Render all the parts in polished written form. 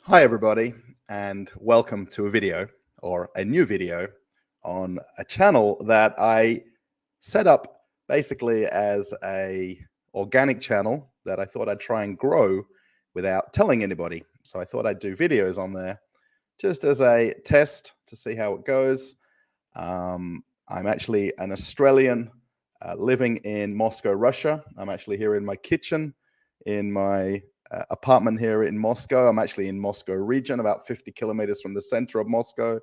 Hi everybody, and welcome to a video or a new video on a channel that I set up basically as a organic channel that I thought I'd try and grow without telling anybody. So I thought I'd do videos on there just as a test to see how it goes. I'm actually an Australian living in Moscow, Russia. I'm actually here in my kitchen in my apartment here in Moscow. I'm actually in Moscow region, about 50 kilometers from the center of Moscow,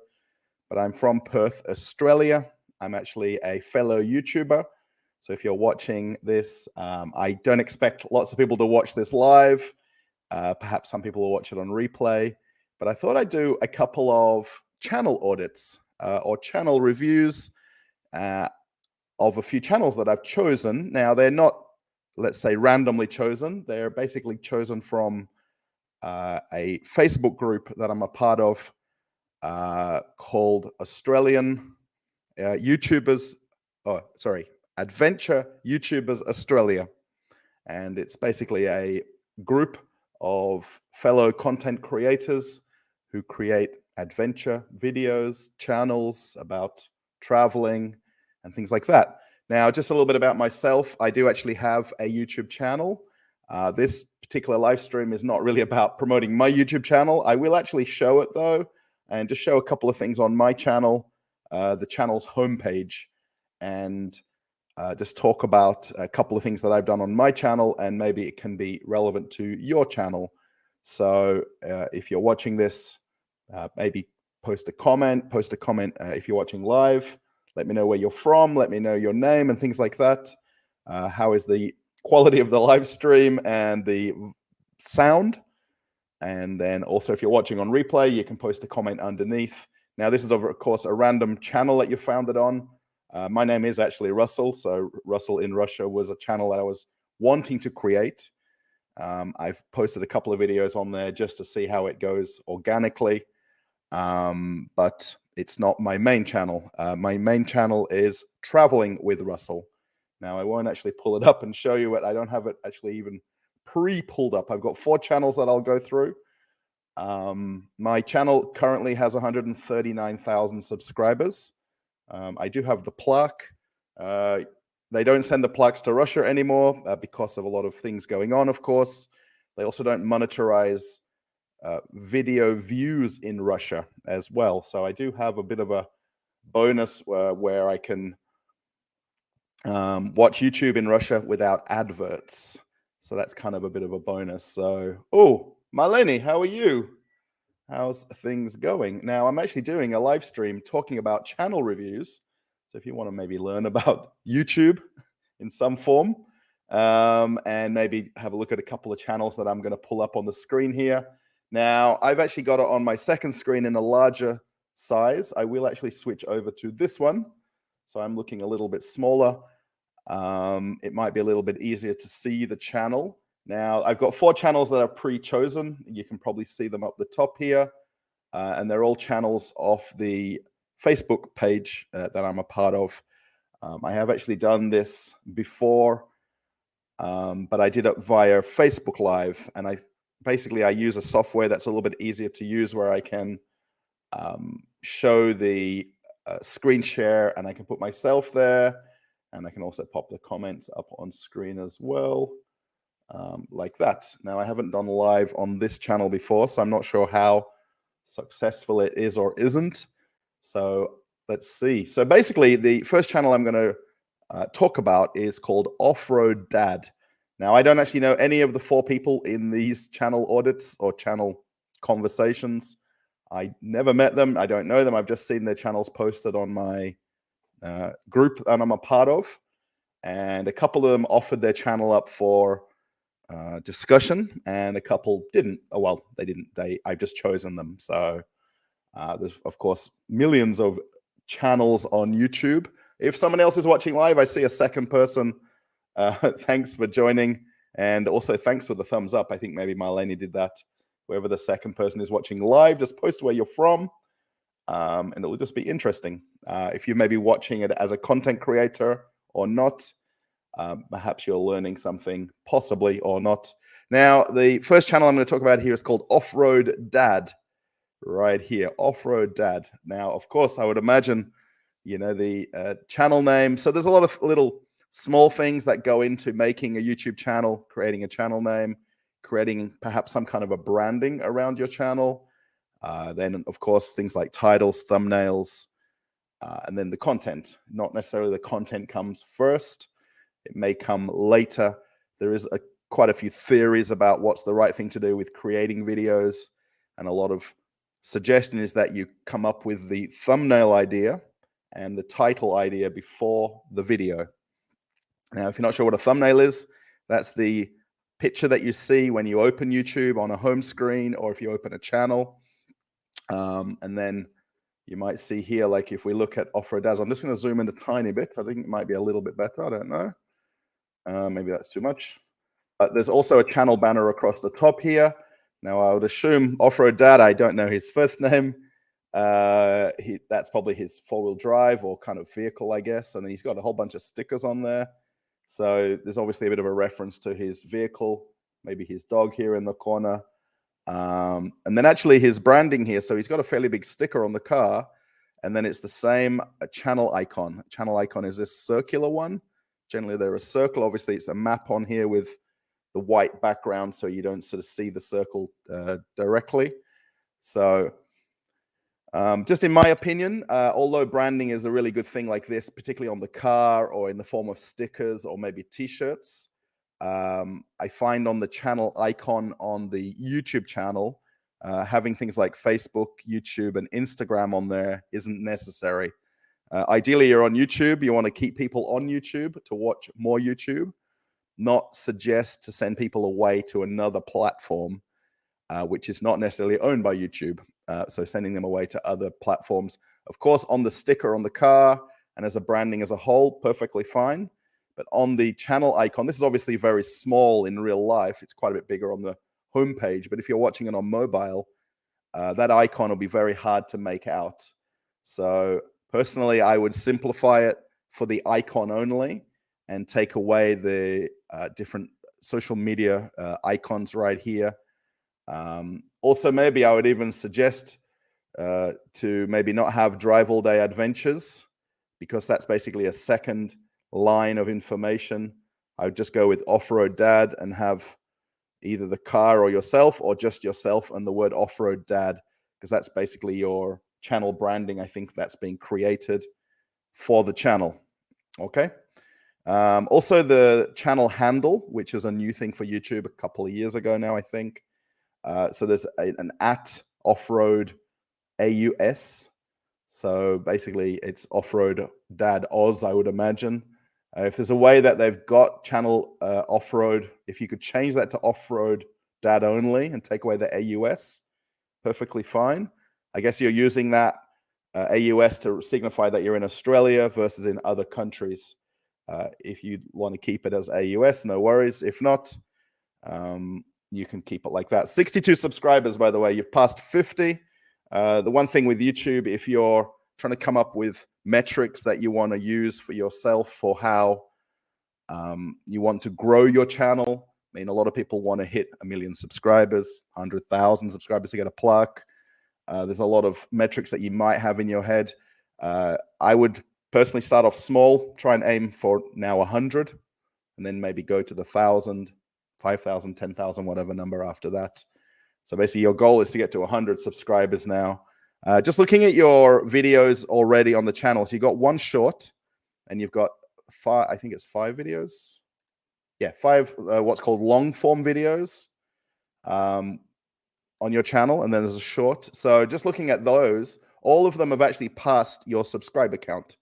but I'm from Perth, Australia. I'm actually a fellow YouTuber. So if you're watching this, I don't expect lots of people to watch this live. Perhaps some people will watch it on replay, but I thought I'd do a couple of channel audits or channel reviews of a few channels that I've chosen. Now, they're not, let's say, randomly chosen. They're basically chosen from a Facebook group that I'm a part of called Australian YouTubers, Adventure YouTubers Australia. And it's basically a group of fellow content creators who create adventure videos, channels about traveling and things like that. Now, just a little bit about myself. I do actually have a YouTube channel. This particular live stream is not really about promoting my YouTube channel. I will actually show it though, and just show a couple of things on my channel, the channel's homepage, and just talk about a couple of things that I've done on my channel, and maybe it can be relevant to your channel. So if you're watching this, maybe post a comment if you're watching live. Let me know where you're from. Let me know your name and things like that. How is the quality of the live stream and the sound? And then also, if you're watching on replay, you can post a comment underneath. Now, this is, of course, a random channel that you found it on. My name is actually Russell. So Russell in Russia was a channel that I was wanting to create. I've posted a couple of videos on there just to see how it goes organically. But it's not my main channel. My main channel is Traveling with Russell. Now, I won't actually pull it up and show you it. I don't have it actually even pre-pulled up. I've got 4 channels that I'll go through. My channel currently has 139,000 subscribers. I do have the plaque. They don't send the plaques to Russia anymore because of a lot of things going on, of course. They also don't monetize video views in Russia as well. So I do have a bit of a bonus where I can watch YouTube in Russia without adverts. So that's kind of a bit of a bonus. So, oh, Marlene, how are you? How's things going? Now, I'm actually doing a live stream talking about channel reviews. So if you want to maybe learn about YouTube in some form, and maybe have a look at a couple of channels that I'm going to pull up on the screen here. Now, I've actually got it on my second screen in a larger size. I will actually switch over to this one. So I'm looking a little bit smaller. It might be a little bit easier to see the channel. Now, I've got 4 channels that are pre-chosen. You can probably see them up the top here. And they're all channels off the Facebook page that I'm a part of. I have actually done this before, but I did it via Facebook Live. And I use a software that's a little bit easier to use, where I can show the screen share, and I can put myself there, and I can also pop the comments up on screen as well, like that. Now, I haven't done live on this channel before, so I'm not sure how successful it is or isn't. So let's see. So basically, the first channel I'm going to talk about is called Off-Road Dad. Now, I don't actually know any of the 4 people in these channel audits or channel conversations. I never met them. I don't know them. I've just seen their channels posted on my group that I'm a part of. And a couple of them offered their channel up for discussion, and a couple didn't. Oh, well, they didn't. I've just chosen them. So there's, of course, millions of channels on YouTube. If someone else is watching live, I see a second person. Thanks for joining, and also thanks for the thumbs up. I think maybe Marlene did that. Whoever the second person is watching live, just post where you're from, and it will just be interesting. If you may be watching it as a content creator or not, perhaps you're learning something, possibly or not. Now, the first channel I'm going to talk about here is called Off-Road Dad, right here, Off-Road Dad. Now, of course, I would imagine, the channel name. So there's a lot of little small things that go into making a YouTube channel, creating a channel name, creating perhaps some kind of a branding around your channel. Then, of course, things like titles, thumbnails, and then the content. Not necessarily the content comes first. It may come later. There is quite a few theories about what's the right thing to do with creating videos. And a lot of suggestion is that you come up with the thumbnail idea and the title idea before the video. Now, if you're not sure what a thumbnail is, that's the picture that you see when you open YouTube on a home screen, or if you open a channel. And then you might see here, like if we look at Off-Road Dad, I'm just going to zoom in a tiny bit. I think it might be a little bit better. I don't know. Maybe that's too much. There's also a channel banner across the top here. Now, I would assume Off-Road Dad, I don't know his first name. That's probably his four-wheel drive or kind of vehicle, I guess. And then he's got a whole bunch of stickers on there. So there's obviously a bit of a reference to his vehicle, maybe his dog here in the corner. And then actually his branding here. So he's got a fairly big sticker on the car. And then it's the same channel icon. Channel icon is this circular one. Generally, they're a circle. Obviously, it's a map on here with the white background, so you don't sort of see the circle directly. So just in my opinion, although branding is a really good thing like this, particularly on the car or in the form of stickers or maybe t-shirts, I find on the channel icon on the YouTube channel, having things like Facebook, YouTube, and Instagram on there isn't necessary. Ideally, you're on YouTube. You want to keep people on YouTube to watch more YouTube, not suggest to send people away to another platform, which is not necessarily owned by YouTube. So sending them away to other platforms. Of course, on the sticker on the car and as a branding as a whole, perfectly fine. But on the channel icon, this is obviously very small in real life. It's quite a bit bigger on the homepage. But if you're watching it on mobile, that icon will be very hard to make out. So personally, I would simplify it for the icon only and take away the different social media icons right here. Also, maybe I would even suggest to maybe not have drive all day adventures, because that's basically a second line of information. I would just go with Off-Road Dad and have either the car or yourself, or just yourself and the word Off-Road Dad, because that's basically your channel branding. I think that's being created for the channel. Okay. Also, the channel handle, which is a new thing for YouTube a couple of years ago now, I think. So there's an at Off-Road AUS. So basically, it's Off-Road Dad Oz, I would imagine. If there's a way that they've got channel off-road, if you could change that to Off-Road Dad only and take away the AUS, perfectly fine. I guess you're using that AUS to signify that you're in Australia versus in other countries. If you want to keep it as AUS, no worries. If not, you can keep it like that. 62 subscribers, by the way. You've passed 50. The one thing with YouTube, if you're trying to come up with metrics that you want to use for yourself for how you want to grow your channel. I mean, a lot of people want to hit 1 million subscribers, 100,000 subscribers to get a plaque. There's a lot of metrics that you might have in your head. I would personally start off small, try and aim for now 100, and then maybe go to the 1,000, 5,000, 10,000, whatever number after that. So basically your goal is to get to 100 subscribers now. Just looking at your videos already on the channel. So you've got one short and you've got five, I think it's 5 videos. Yeah, 5 what's called long form videos on your channel. And then there's a short. So just looking at those, all of them have actually passed your subscriber count.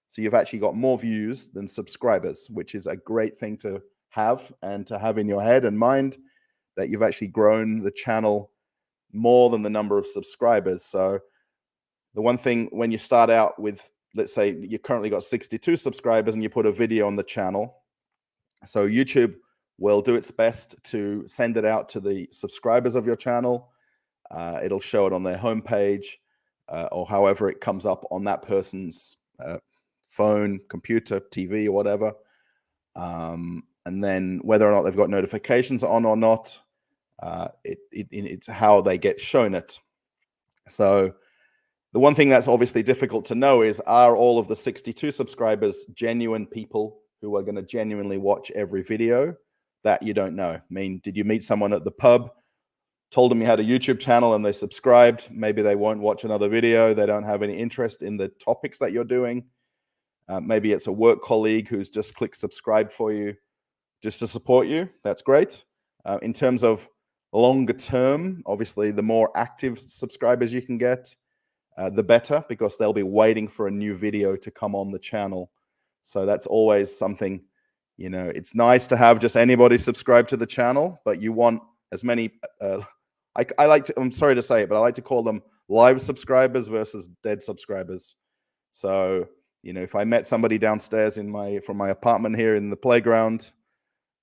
So you've actually got more views than subscribers, which is a great thing to have and to have in your head and mind, that you've actually grown the channel more than the number of subscribers. So the one thing when you start out with, let's say you currently got 62 subscribers and you put a video on the channel, so YouTube will do its best to send it out to the subscribers of your channel. It'll show it on their homepage or however it comes up on that person's phone, computer, TV, or whatever. And And then whether or not they've got notifications on or not, it's how they get shown it. So the one thing that's obviously difficult to know is, are all of the 62 subscribers genuine people who are going to genuinely watch every video? That you don't know. I mean, did you meet someone at the pub, told them you had a YouTube channel and they subscribed? Maybe they won't watch another video. They don't have any interest in the topics that you're doing. Maybe it's a work colleague who's just clicked subscribe for you just to support you. That's great. In terms of longer term, obviously, the more active subscribers you can get, the better, because they'll be waiting for a new video to come on the channel. So that's always something, you know, it's nice to have just anybody subscribe to the channel, but you want as many, I like to, I'm sorry to say it, but I like to call them live subscribers versus dead subscribers. So, you know, if I met somebody downstairs from my apartment here in the playground,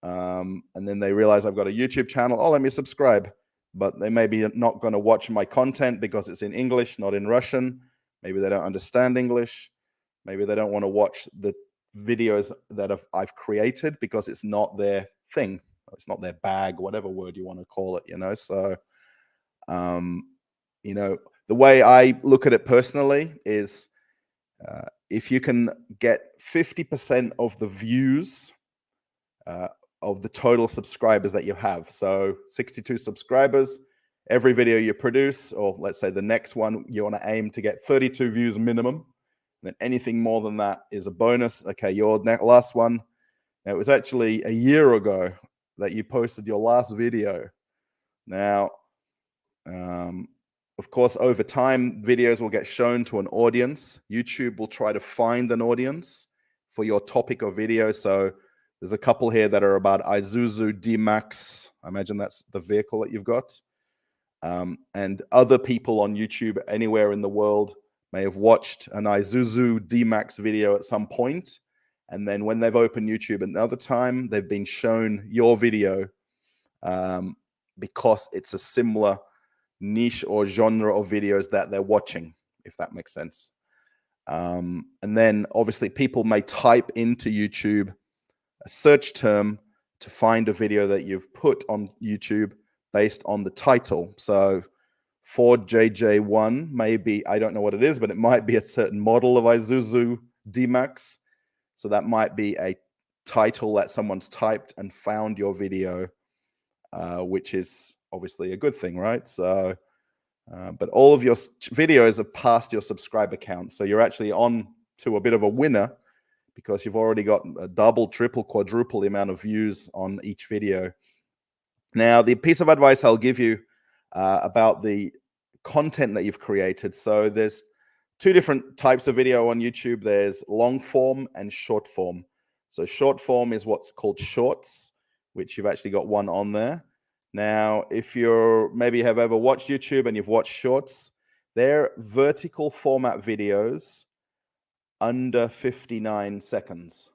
and then they realize I've got a YouTube channel, oh, let me subscribe. But they may be not going to watch my content because it's in English, not in Russian. Maybe they don't understand English. Maybe they don't want to watch the videos that I've created because it's not their thing. It's not their bag, whatever word you want to call it, you know. So, you know, the way I look at it personally is if you can get 50% of the views of the total subscribers that you have. So 62 subscribers, every video you produce, or let's say the next one, you want to aim to get 32 views minimum. And then anything more than that is a bonus. Okay, your last one, it was actually a year ago that you posted your last video. Now, of course, over time, videos will get shown to an audience. YouTube will try to find an audience for your topic or video. So there's a couple here that are about Isuzu D-Max. I imagine that's the vehicle that you've got. And other people on YouTube anywhere in the world may have watched an Isuzu D-Max video at some point. And then when they've opened YouTube another time, they've been shown your video because it's a similar niche or genre of videos that they're watching, if that makes sense. And then obviously people may type into YouTube a search term to find a video that you've put on YouTube based on the title. So 4JJ1 maybe, I don't know what it is, but it might be a certain model of Isuzu D-Max. So that might be a title that someone's typed and found your video, which is obviously a good thing, right? So, but all of your videos are past your subscriber count. So you're actually on to a bit of a winner, because you've already got a double, triple, quadruple the amount of views on each video. Now, the piece of advice I'll give you about the content that you've created. So there's two different types of video on YouTube. There's long form and short form. So short form is what's called shorts, which you've actually got one on there. Now, if you're maybe have ever watched YouTube and you've watched shorts, they're vertical format videos under 59 seconds.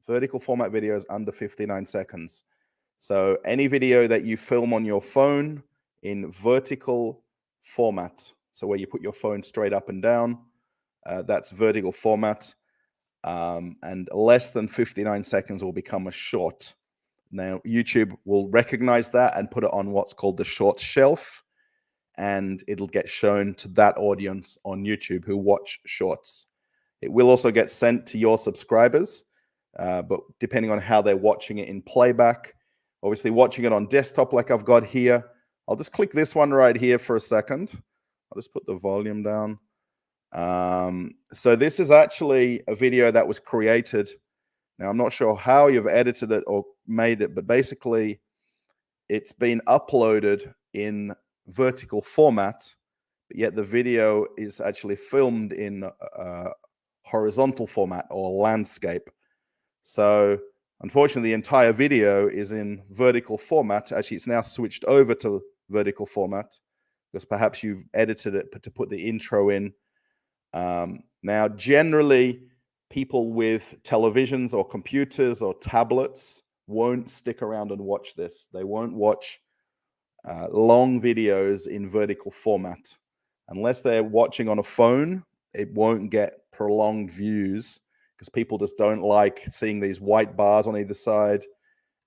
Vertical format videos under 59 seconds. So any video that you film on your phone in vertical format, so where you put your phone straight up and down, that's vertical format. And less than 59 seconds will become a short. Now, YouTube will recognize that and put it on what's called the short shelf, and it'll get shown to that audience on YouTube who watch shorts. It will also get sent to your subscribers, but depending on how they're watching it in playback, obviously watching it on desktop like I've got here, I'll just click this one right here for a second. I'll just put the volume down. So this is actually a video that was created. Now, I'm not sure how you've edited it or made it, but basically it's been uploaded in vertical format, but yet the video is actually filmed in horizontal format or landscape. So unfortunately, the entire video is in vertical format. Actually, it's now switched over to vertical format because perhaps you've edited it to put the intro in. Now, generally, people with televisions or computers or tablets won't stick around and watch this. They won't watch long videos in vertical format. Unless they're watching on a phone, it won't get prolonged views because people just don't like seeing these white bars on either side.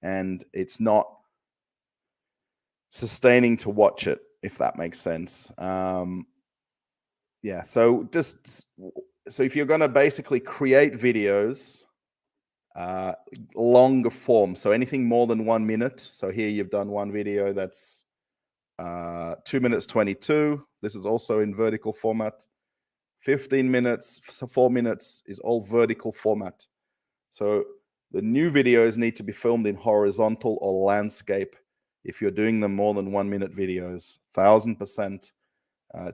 and it's not sustaining to watch it, if that makes sense. Yeah, so if you're going to basically create videos, longer form, so anything more than 1 minute. So here you've done one video that's 2 minutes 22. This is also in vertical format. 15 minutes, so 4 minutes is all vertical format. So the new videos need to be filmed in horizontal or landscape if you're doing them more than 1 minute videos, 1000%.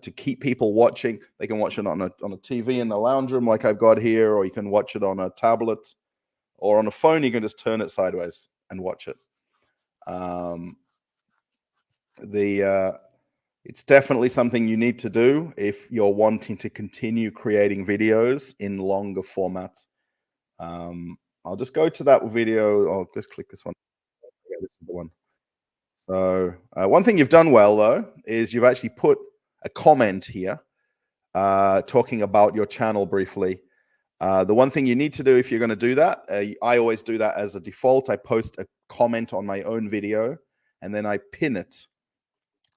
To keep people watching. They can watch it on a TV in the lounge room like I've got here, or you can watch it on a tablet, or on a phone. You can just turn it sideways and watch it. It's definitely something you need to do if you're wanting to continue creating videos in longer formats. I'll just go to that video. I'll just click this one. Yeah, this is the one. So one thing you've done well, though, is you've actually put a comment here talking about your channel briefly. The one thing you need to do if you're going to do that, I always do that as a default. I post a comment on my own video, and then I pin it.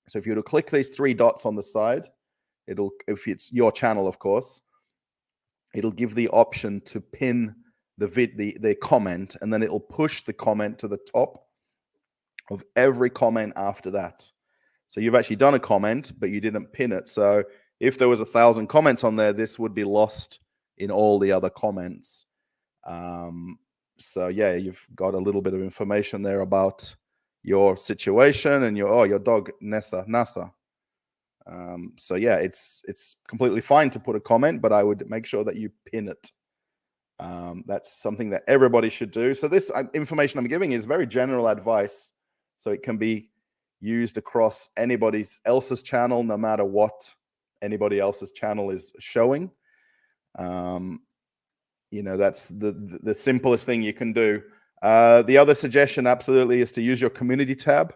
So if you were to click these three dots on the side, if it's your channel, of course, it'll give the option to pin the comment, and then it'll push the comment to the top of every comment after that. So you've actually done a comment, but you didn't pin it. So if there was 1,000 comments on there, this would be lost in all the other comments. So yeah, you've got a little bit of information there about your situation and your dog Nasa. So yeah, it's completely fine to put a comment, but I would make sure that you pin it. That's something that everybody should do. So this information I'm giving is very general advice, so it can be used across anybody else's channel, no matter what anybody else's channel is showing. That's the simplest thing you can do. The other suggestion absolutely is to use your community tab.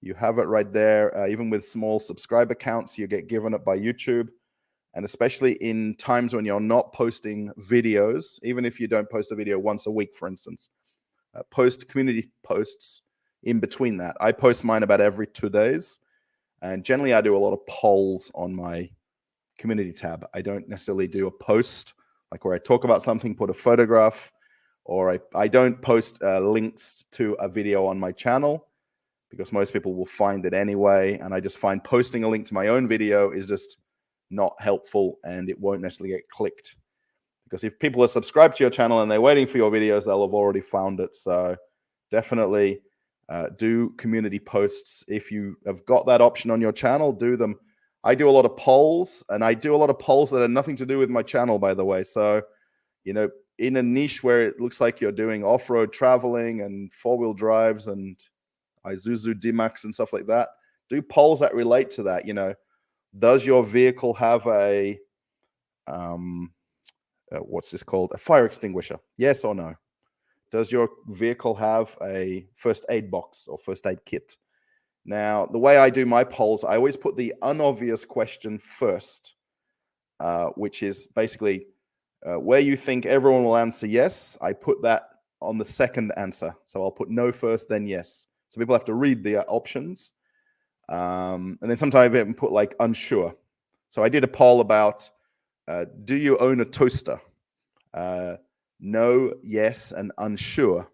You have it right there. Even with small subscriber counts, you get given it by YouTube. And especially in times when you're not posting videos, even if you don't post a video once a week, for instance, post community posts in between that. I post mine about every 2 days. And generally, I do a lot of polls on my community tab. I don't necessarily do a post like where I talk about something, put a photograph, or I don't post links to a video on my channel, because most people will find it anyway. And I just find posting a link to my own video is just not helpful, and it won't necessarily get clicked. Because if people are subscribed to your channel and they're waiting for your videos, they'll have already found it. So definitely do community posts. If you have got that option on your channel, do them. I do a lot of polls, and I do a lot of polls that have nothing to do with my channel, by the way. So, in a niche where it looks like you're doing off-road traveling and four-wheel drives and Isuzu D-Max and stuff like that, do polls that relate to that. Does your vehicle have a, what's this called? A fire extinguisher? Yes or no? Does your vehicle have a first aid box or first aid kit? Now, the way I do my polls, I always put the unobvious question first, which is basically where you think everyone will answer yes, I put that on the second answer. So I'll put no first, then yes. So people have to read the options. And then sometimes I even put like unsure. So I did a poll about, do you own a toaster? No, yes, and unsure.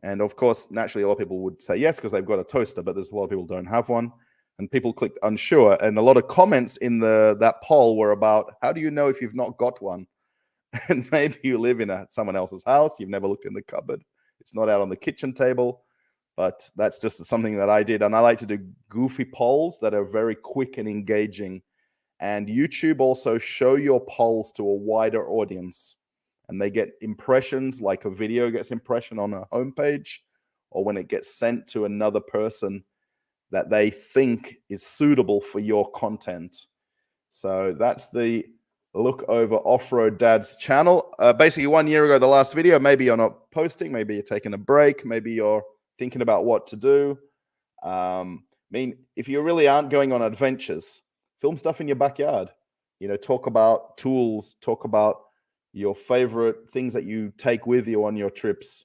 And of course, naturally, a lot of people would say yes because they've got a toaster, but there's a lot of people who don't have one. And people clicked unsure. And a lot of comments in that poll were about, how do you know if you've not got one? And maybe you live in someone else's house, you've never looked in the cupboard, it's not out on the kitchen table. But that's just something that I did. And I like to do goofy polls that are very quick and engaging. And YouTube also show your polls to a wider audience. And they get impressions, like a video gets impression on a homepage, or when it gets sent to another person that they think is suitable for your content. So that's the look over Off-Road Dad's channel. Basically 1 year ago, the last video, maybe you're not posting, maybe you're taking a break, maybe you're thinking about what to do. If you really aren't going on adventures, film stuff in your backyard. Talk about tools, talk about your favorite things that you take with you on your trips.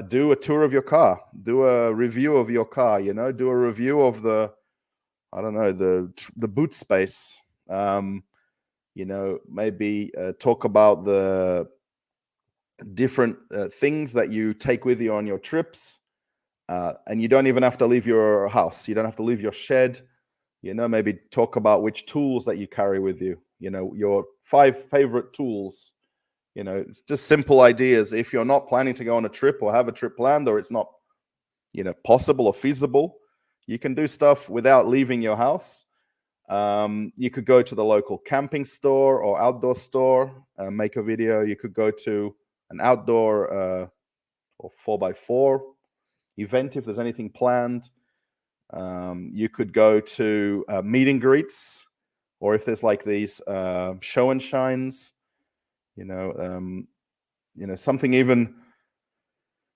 do a tour of your car, do a review of your car, do a review of I don't know, the boot space. Maybe talk about the different things that you take with you on your trips. And you don't even have to leave your house. You don't have to leave your shed. Maybe talk about which tools that you carry with you. Your 5 favorite tools. It's just simple ideas. If you're not planning to go on a trip or have a trip planned, or it's not, possible or feasible, you can do stuff without leaving your house. You could go to the local camping store or outdoor store, make a video. You could go to an outdoor or 4x4 event if there's anything planned. You could go to meet and greets, or if there's like these show and shines, something even.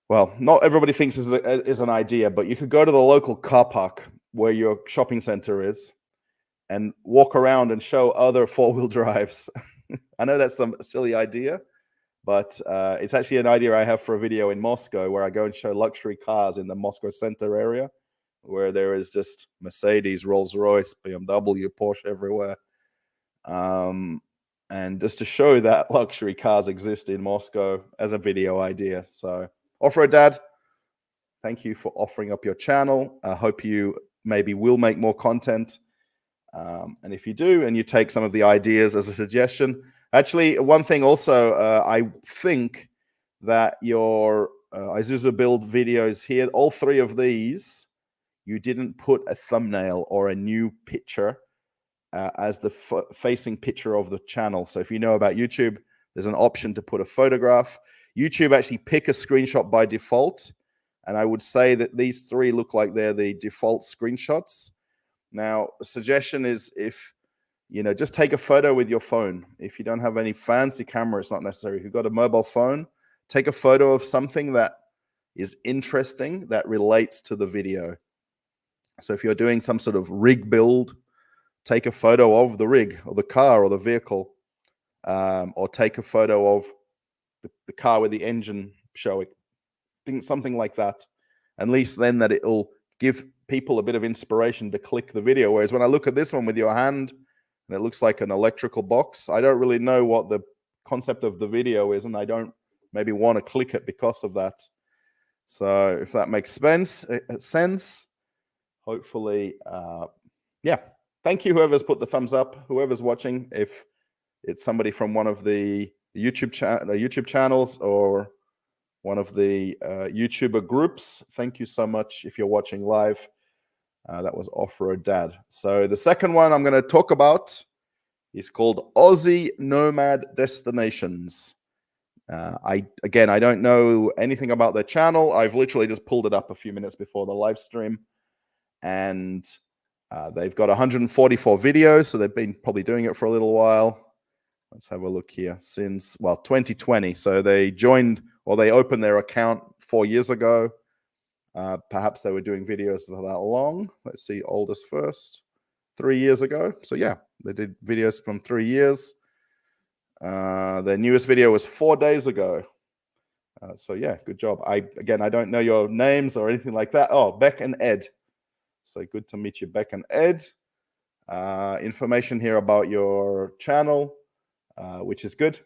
Well, not everybody thinks is an idea, but you could go to the local car park where your shopping center is and walk around and show other 4-wheel drives. I know that's some silly idea, but it's actually an idea I have for a video in Moscow, where I go and show luxury cars in the Moscow center area, where there is just Mercedes, Rolls-Royce, BMW, Porsche everywhere. And just to show that luxury cars exist in Moscow as a video idea. So, Offer a Dad, thank you for offering up your channel. I hope you maybe will make more content. And if you do, and you take some of the ideas as a suggestion. Actually, one thing also, I think that your Isuzu build videos here, all 3 of these, you didn't put a thumbnail or a new picture as the facing picture of the channel. So if you know about YouTube, there's an option to put a photograph. YouTube actually pick a screenshot by default. And I would say that these 3 look like they're the default screenshots. Now, the suggestion is, if, just take a photo with your phone. If you don't have any fancy camera, it's not necessary. If you've got a mobile phone, take a photo of something that is interesting, that relates to the video. So if you're doing some sort of rig build, take a photo of the rig or the car or the vehicle, or take a photo of the car with the engine showing, something like that. At least then that it'll give people a bit of inspiration to click the video. Whereas when I look at this one with your hand and it looks like an electrical box, I don't really know what the concept of the video is, and I don't maybe want to click it because of that. So if that makes sense, hopefully, yeah. Thank you, whoever's put the thumbs up, whoever's watching. If it's somebody from one of the YouTube channels or one of the YouTuber groups, thank you so much if you're watching live. That was Offer a Dad. So the second one I'm going to talk about is called Aussie Nomad Destinations. I don't know anything about their channel. I've literally just pulled it up a few minutes before the live stream, and they've got 144 videos, so they've been probably doing it for a little while. Let's have a look here. Since, 2020. So they joined, or they opened their account 4 years ago. Perhaps they were doing videos for that long. Let's see, oldest first. 3 years ago. So yeah, they did videos from 3 years. Their newest video was 4 days ago. So yeah, good job. I don't know your names or anything like that. Oh, Beck and Ed. So good to meet you, Beck and Ed. Information here about your channel, which is good.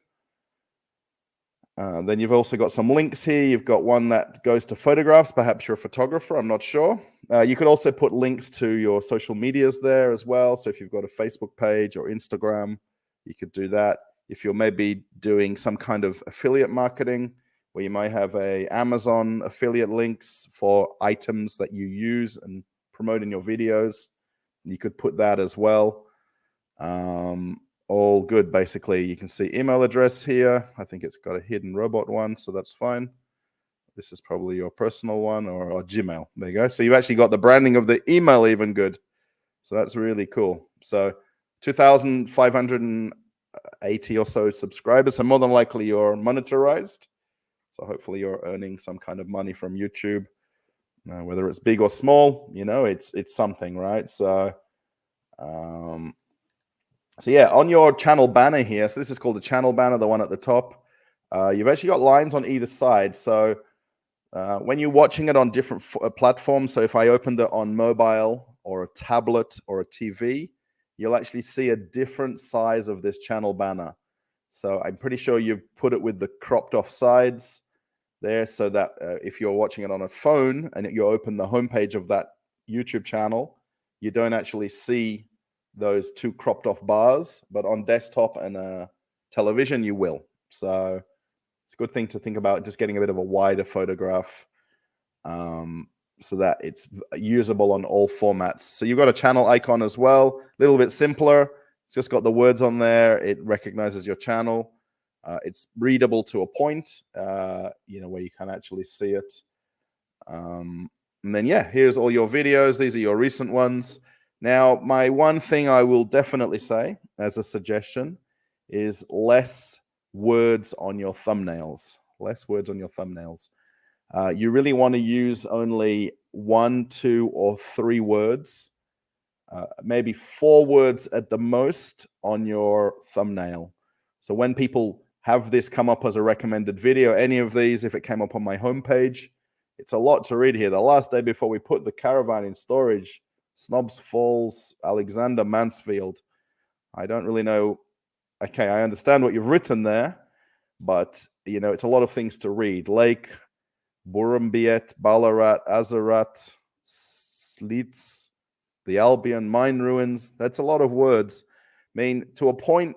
Then you've also got some links here. You've got one that goes to photographs. Perhaps you're a photographer. I'm not sure. You could also put links to your social medias there as well. So if you've got a Facebook page or Instagram, you could do that. If you're maybe doing some kind of affiliate marketing, where you might have a Amazon affiliate links for items that you use and promote in your videos, you could put that as well. All good, basically. You can see email address here. I think it's got a hidden robot one, so that's fine. This is probably your personal one or Gmail. There you go. So you've actually got the branding of the email even good. So that's really cool. So 2,580 or so subscribers. So more than likely you're monetized. So hopefully you're earning some kind of money from YouTube. Whether it's big or small, it's something, right? So yeah, on your channel banner here, so this is called the channel banner, the one at the top. You've actually got lines on either side. So When you're watching it on different platforms, so if I opened it on mobile or a tablet or a TV, you'll actually see a different size of this channel banner. So I'm pretty sure you've put it with the cropped off sides there, so that if you're watching it on a phone and you open the homepage of that YouTube channel, you don't actually see those two cropped off bars, but on desktop and television you will. So it's a good thing to think about, just getting a bit of a wider photograph, so that it's usable on all formats. So you've got a channel icon as well, a little bit simpler. It's just got the words on there. It recognizes your channel. It's readable to a point, where you can actually see it. And then, yeah, here's all your videos. These are your recent ones. Now, my one thing I will definitely say as a suggestion is less words on your thumbnails. Less words on your thumbnails. You really want to use only 1, 2, or 3 words, maybe 4 words at the most on your thumbnail. So when people have this come up as a recommended video, any of these, if it came up on my homepage, it's a lot to read here. The last day before we put the caravan in storage, Snobs Falls, Alexander Mansfield. I don't really know. Okay, I understand what you've written there, but it's a lot of things to read. Lake, Burumbiet, Ballarat, Azarat, Slits, the Albion, mine ruins. That's a lot of words. I mean, to a point,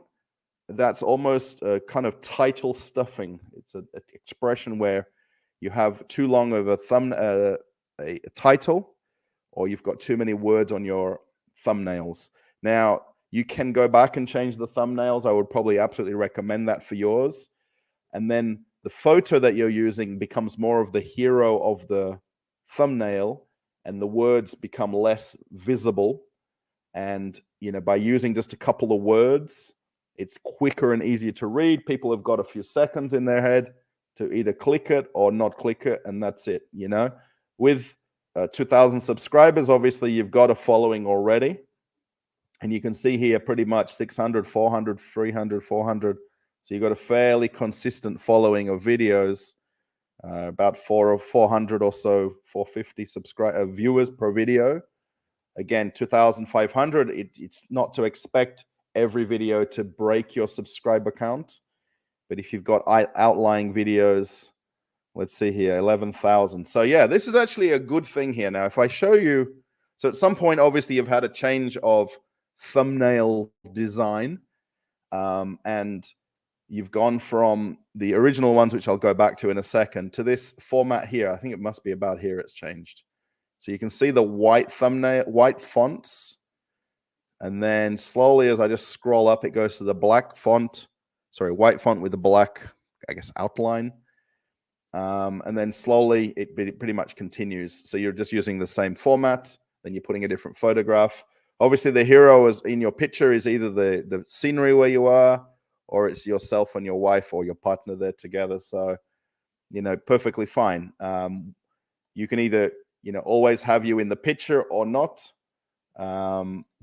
that's almost a kind of title stuffing. It's an expression where you have too long of a title, or you've got too many words on your thumbnails. Now, you can go back and change the thumbnails. I would probably absolutely recommend that for yours. And then the photo that you're using becomes more of the hero of the thumbnail, and the words become less visible. And, by using just a couple of words, it's quicker and easier to read. People have got a few seconds in their head to either click it or not click it, and that's it. With 2,000 subscribers, obviously you've got a following already, and you can see here pretty much 600, 400, 300, 400. So you've got a fairly consistent following of videos, about 400 or so, 450 viewers per video. Again, 2,500. It's not to expect every video to break your subscriber count, but if you've got outlying videos, let's see here, 11,000. So yeah, this is actually a good thing here. Now, if I show you, so at some point, obviously, you've had a change of thumbnail design, and you've gone from the original ones, which I'll go back to in a second, to this format here. I think it must be about here it's changed. So you can see the white thumbnail, white fonts. And then slowly, as I just scroll up, it goes to the black font. Sorry, white font with the black, I guess, outline. And then slowly, it pretty much continues. So you're just using the same format. Then you're putting a different photograph. Obviously, the hero is in your picture is either the scenery where you are, or it's yourself and your wife or your partner there together. So, perfectly fine. You can either, always have you in the picture or not,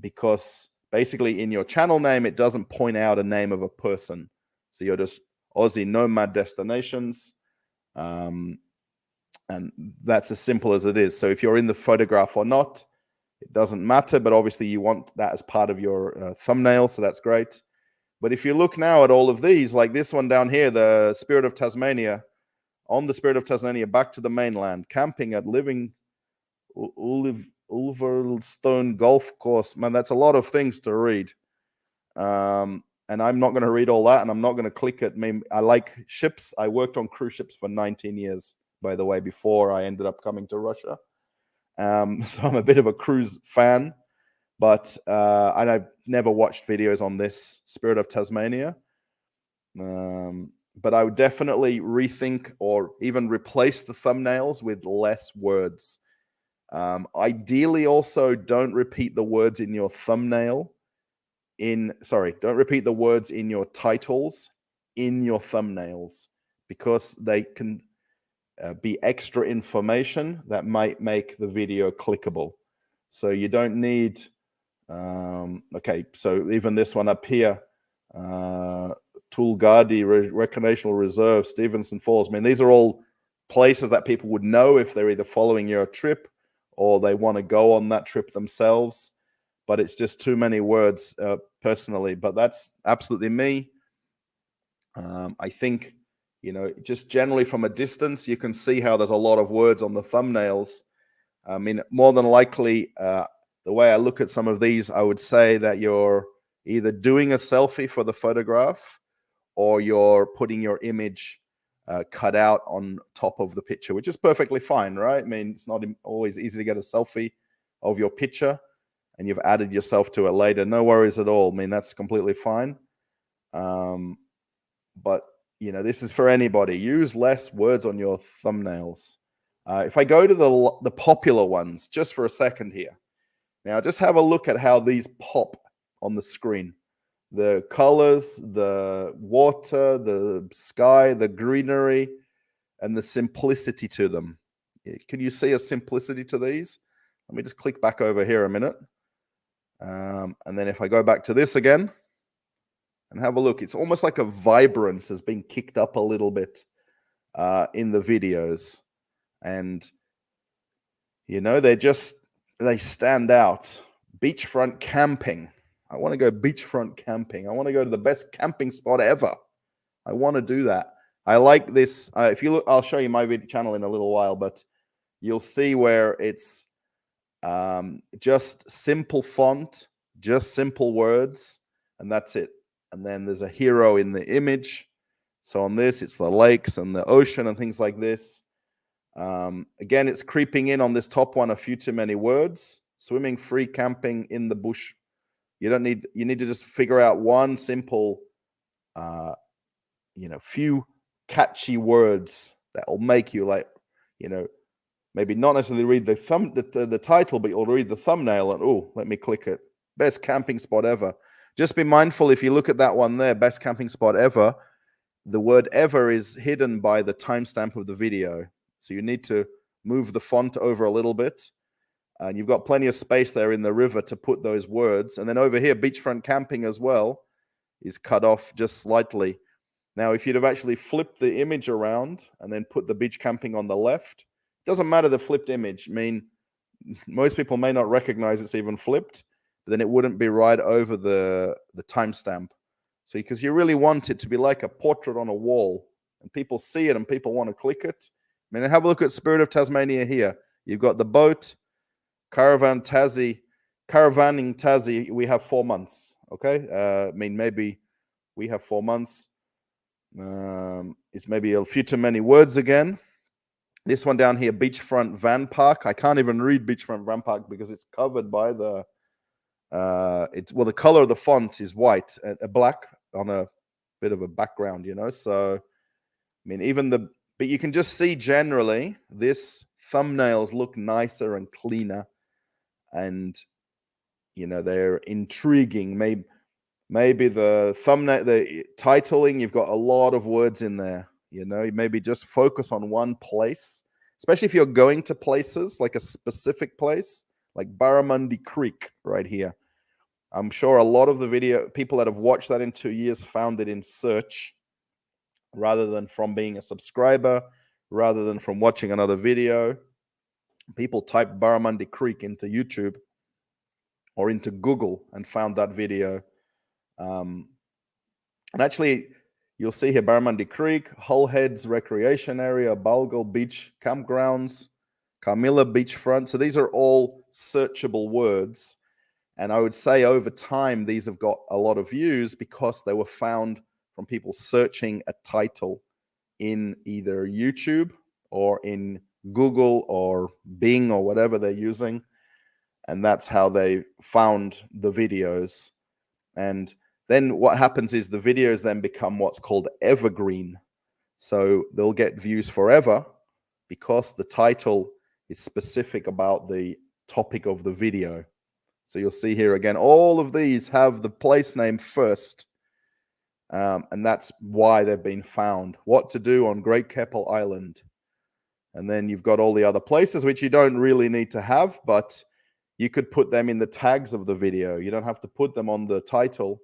because basically in your channel name, it doesn't point out a name of a person. So you're just Aussie Nomad Destinations. And that's as simple as it is. So if you're in the photograph or not, it doesn't matter, but obviously you want that as part of your thumbnail. So that's great. But if you look now at all of these, like this one down here, the Spirit of Tasmania, on the Spirit of Tasmania, back to the mainland, camping at Living Ulverstone Golf Course. Man, that's a lot of things to read. And I'm not going to read all that, and I'm not going to click it. I like ships. I worked on cruise ships for 19 years, by the way, before I ended up coming to Russia. So I'm a bit of a cruise fan. But and I've never watched videos on this Spirit of Tasmania. But I would definitely rethink or even replace the thumbnails with less words. Ideally, also, don't repeat the words in your thumbnail. Don't repeat the words in your titles in your thumbnails, because they can be extra information that might make the video clickable. So you don't need... okay, so even this one up here, Tulgadi Recreational Reserve, Stevenson Falls. I mean, these are all places that people would know if they're either following your trip or they want to go on that trip themselves. But it's just too many words personally. But that's absolutely me. I think, just generally from a distance, you can see how there's a lot of words on the thumbnails. I mean, more than likely, the way I look at some of these, I would say that you're either doing a selfie for the photograph or you're putting your image cut out on top of the picture, which is perfectly fine, right? I mean, it's not always easy to get a selfie of your picture and you've added yourself to it later. No worries at all. I mean, that's completely fine. But, this is for anybody. Use less words on your thumbnails. If I go to the popular ones just for a second here. Now, just have a look at how these pop on the screen. The colors, the water, the sky, the greenery, and the simplicity to them. Can you see a simplicity to these? Let me just click back over here a minute. And then if I go back to this again and have a look, it's almost like a vibrance has been kicked up a little bit in the videos. And, they stand out. Beachfront camping. I want to go beachfront camping. I want to go to the best camping spot ever. I want to do that. I like this. If you look, I'll show you my video channel in a little while, but you'll see where it's just simple font, just simple words, and that's it. And then there's a hero in the image. So on this, it's the lakes and the ocean and things like this. Again, it's creeping in on this top one, a few too many words. Swimming, free, camping, in the bush. You need to just figure out one simple, few catchy words that will make you maybe not necessarily read the title, but you'll read the thumbnail and, let me click it. Best camping spot ever. Just be mindful if you look at that one there, best camping spot ever, the word ever is hidden by the timestamp of the video. So you need to move the font over a little bit. And you've got plenty of space there in the river to put those words. And then over here, beachfront camping as well is cut off just slightly. Now, if you'd have actually flipped the image around and then put the beach camping on the left, it doesn't matter the flipped image. I mean, most people may not recognize it's even flipped, but then it wouldn't be right over the timestamp. So because you really want it to be like a portrait on a wall and people see it and people want to click it. I mean, have a look at Spirit of Tasmania here. You've got the boat, caravaning Tassie, we have 4 months, okay? Maybe we have 4 months. It's maybe a few too many words again. This one down here, beachfront van park. I can't even read beachfront van park because it's covered by the color of the font is white, black on a bit of a background, So, I mean, but you can just see generally this thumbnails look nicer and cleaner, and they're intriguing. Maybe the thumbnail, the titling, you've got a lot of words in there. Maybe just focus on one place, especially if you're going to places like a specific place, like Barramundi Creek right here. I'm sure a lot of the people that have watched that in 2 years found it in search rather than from being a subscriber, rather than from watching another video. People typed Barramundi Creek into YouTube or into Google and found that video. And actually, you'll see here Barramundi Creek, Hull Heads Recreation Area, Balgal Beach Campgrounds, Carmilla Beachfront. So these are all searchable words. And I would say over time, these have got a lot of views because they were found from people searching a title in either YouTube or in Google or Bing or whatever they're using. And that's how they found the videos. And then what happens is the videos then become what's called evergreen. So they'll get views forever because the title is specific about the topic of the video. So you'll see here again, all of these have the place name first. And that's why they've been found. What to do on Great Keppel Island. And then you've got all the other places which you don't really need to have, but you could put them in the tags of the video. You don't have to put them on the title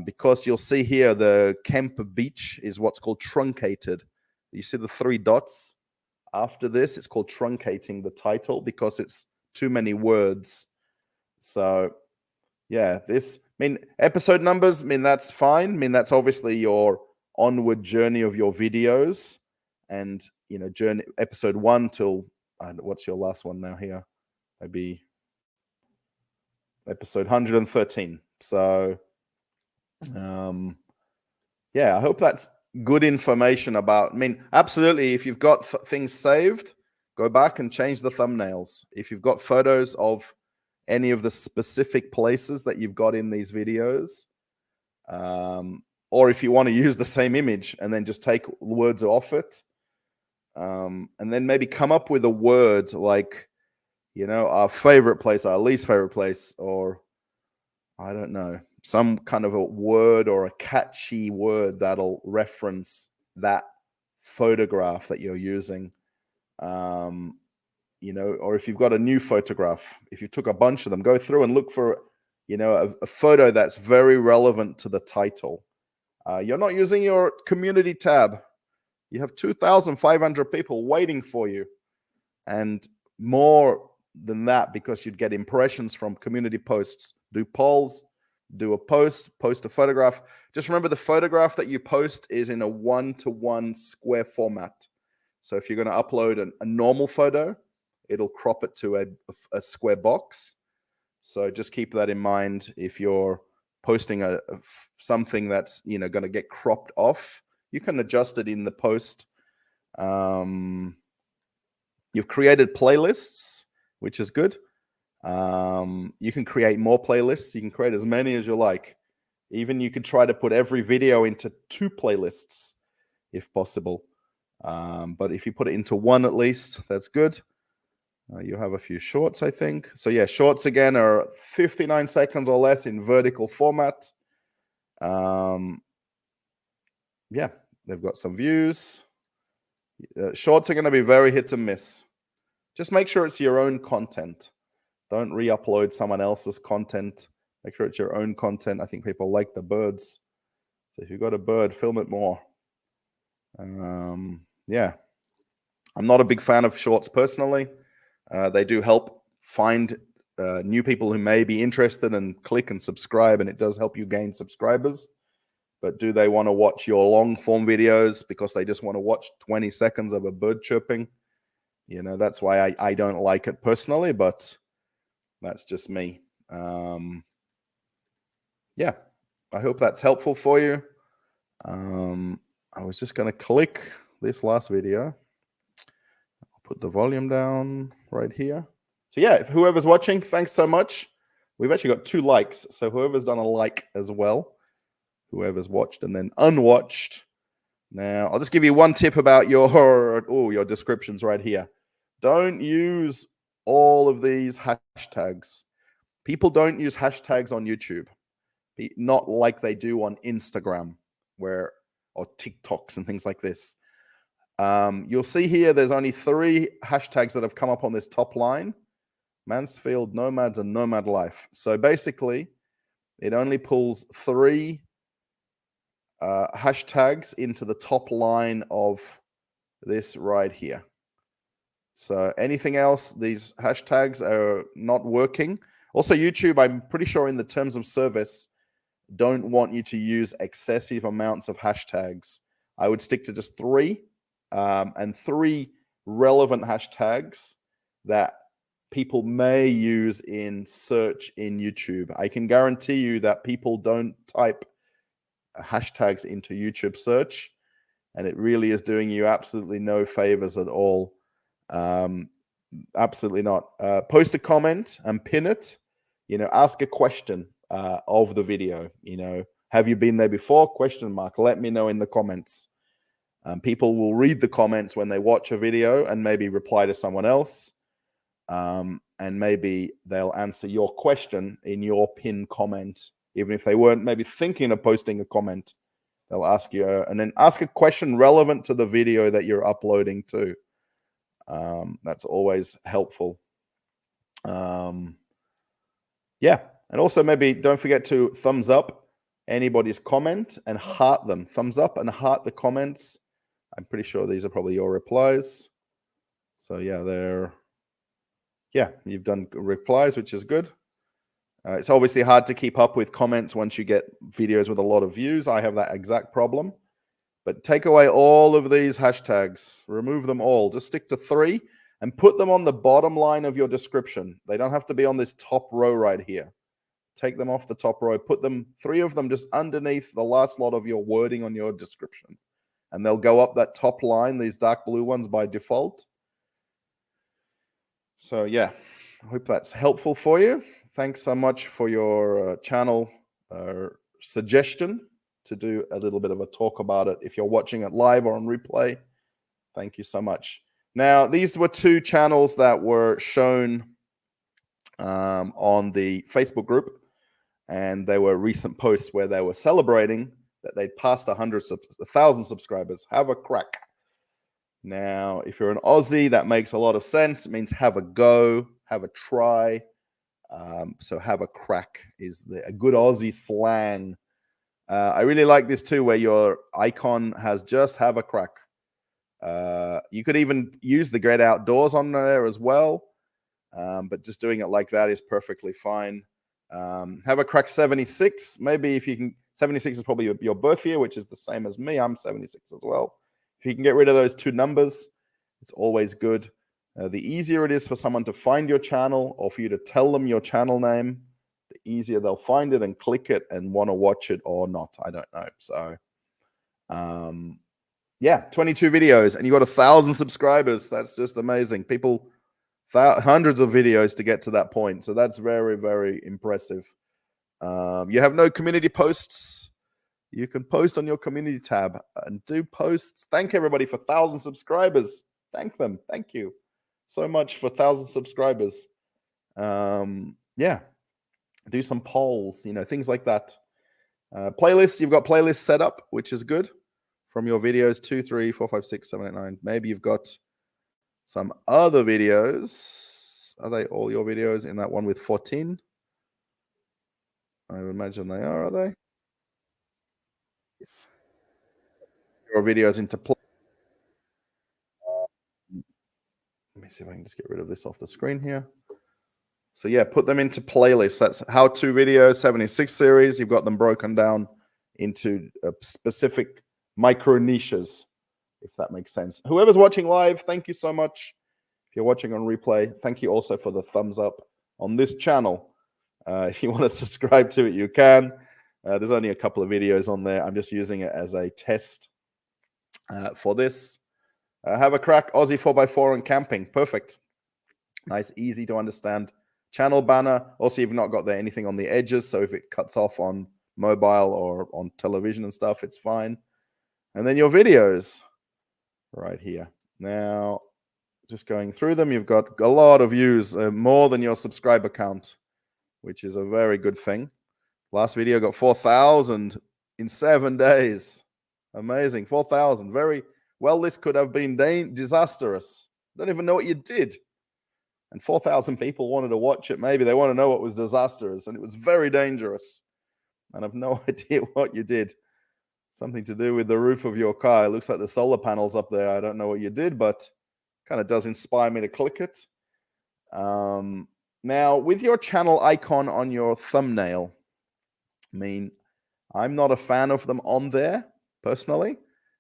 because you'll see here the Kemp Beach is what's called truncated. You see the 3 dots? after this. It's called truncating the title because it's too many words. So yeah, episode numbers, that's fine. That's obviously your onward journey of your videos, and journey episode 1 till what's your last one now here? Maybe episode 113. So yeah, I hope that's good information about. Absolutely, if you've got things saved, go back and change the thumbnails. If you've got photos of any of the specific places that you've got in these videos, or if you want to use the same image and then just take words off it, and then maybe come up with a word like, our favorite place, our least favorite place, or I don't know, some kind of a word or a catchy word that'll reference that photograph that you're using. Or if you've got a new photograph, if you took a bunch of them, go through and look for, a photo that's very relevant to the title. You're not using your community tab. You have 2,500 people waiting for you, and more than that, because you'd get impressions from community posts. Do polls, do a post a photograph. Just remember, the photograph that you post is in a 1-to-1 square format. So if you're going to upload a normal photo, it'll crop it to a square box. So just keep that in mind. If you're posting something that's going to get cropped off, you can adjust it in the post. You've created playlists, which is good. You can create more playlists. You can create as many as you like. Even you could try to put every video into 2 playlists if possible. But if you put it into 1 at least, that's good. You have a few shorts, I think. So yeah, shorts again are 59 seconds or less in vertical format. Yeah, they've got some views. Shorts are going to be very hit and miss. Just make sure it's your own content. Don't re-upload someone else's content. Make sure it's your own content. I think people like the birds. So if you've got a bird, film it more. Yeah. I'm not a big fan of shorts personally. They do help find new people who may be interested and click and subscribe, and it does help you gain subscribers. But do they want to watch your long form videos because they just want to watch 20 seconds of a bird chirping? That's why I don't like it personally, but that's just me. Yeah, I hope that's helpful for you. I was just going to click this last video. I'll put the volume down right here. So yeah, whoever's watching, thanks so much. We've actually got 2 likes. So whoever's done a like as well, whoever's watched and then unwatched. Now, I'll just give you one tip about your descriptions right here. Don't use all of these hashtags. People don't use hashtags on YouTube, not like they do on Instagram or TikToks and things like this. You'll see here there's only 3 hashtags that have come up on this top line: Mansfield, Nomads, and Nomad Life. So basically, it only pulls 3 hashtags into the top line of this right here. So anything else, these hashtags are not working. Also, YouTube, I'm pretty sure in the terms of service, don't want you to use excessive amounts of hashtags. I would stick to just 3 and 3 relevant hashtags that people may use in search in YouTube. I can guarantee you that people don't type hashtags into YouTube search, and it really is doing you absolutely no favors at all. Absolutely not. Post a comment and pin it. Ask a question of the video. Have you been there before? ? Let me know in the comments. People will read the comments when they watch a video and maybe reply to someone else. And maybe they'll answer your question in your pinned comment. Even if they weren't maybe thinking of posting a comment, they'll ask you, and then ask a question relevant to the video that you're uploading to. That's always helpful. Yeah, and also maybe don't forget to thumbs up anybody's comment and heart them. Thumbs up and heart the comments. I'm pretty sure these are probably your replies. So yeah, you've done replies, which is good. It's obviously hard to keep up with comments once you get videos with a lot of views. I have that exact problem. But take away all of these hashtags, remove them all. Just stick to 3 and put them on the bottom line of your description. They don't have to be on this top row right here. Take them off the top row. Put them, 3 of them, just underneath the last lot of your wording on your description. And they'll go up that top line, these dark blue ones by default. So yeah, I hope that's helpful for you. Thanks so much for your channel suggestion to do a little bit of a talk about it. If you're watching it live or on replay, thank you so much. Now, these were 2 channels that were shown on the Facebook group, and they were recent posts where they were celebrating that they'd passed 1,000 subscribers. Have a crack. Now, if you're an Aussie, that makes a lot of sense. It means have a go, have a try. So have a crack is a good Aussie slang. I really like this too, where your icon has just have a crack. You could even use the great outdoors on there as well. But just doing it like that is perfectly fine. Have a crack 76. Maybe if you can, 76 is probably your birth year, which is the same as me. I'm 76 as well. If you can get rid of those 2 numbers, it's always good. The easier it is for someone to find your channel or for you to tell them your channel name, the easier they'll find it and click it and want to watch it or not. I don't know. So, yeah, 22 videos and you got 1,000 subscribers. That's just amazing. People, hundreds of videos to get to that point. So that's very, very impressive. You have no community posts. You can post on your community tab and do posts. Thank everybody for 1,000 subscribers. Thank them. Thank you so much for 1,000 subscribers. Yeah, do some polls, things like that. Playlists, you've got playlists set up, which is good from your videos 2, 3, 4, 5, 6, 7, 8, 9. Maybe you've got some other videos. Are they all your videos in that one with 14? I would imagine they are they? Your videos into play. Let me see if I can just get rid of this off the screen here. So yeah, put them into playlists. That's how-to videos, 76 series. You've got them broken down into specific micro niches, if that makes sense. Whoever's watching live, thank you so much. If you're watching on replay, thank you also for the thumbs up on this channel. If you want to subscribe to it, you can. There's only a couple of videos on there. I'm just using it as a test for this. Have a crack, Aussie 4x4 and camping. Perfect. Nice, easy to understand. Channel banner. Also, you've not got anything on the edges, so if it cuts off on mobile or on television and stuff, it's fine. And then your videos right here. Now, just going through them, you've got a lot of views, more than your subscriber count, which is a very good thing. Last video got 4,000 in 7 days. Amazing, 4,000. Very well. This could have been disastrous. Don't even know what you did. And 4,000 people wanted to watch it. Maybe they want to know what was disastrous, and it was very dangerous. And I've no idea what you did. Something to do with the roof of your car. It looks like the solar panels up there. I don't know what you did, but kind of does inspire me to click it. Now, with your channel icon on your thumbnail, I'm not a fan of them on there, personally.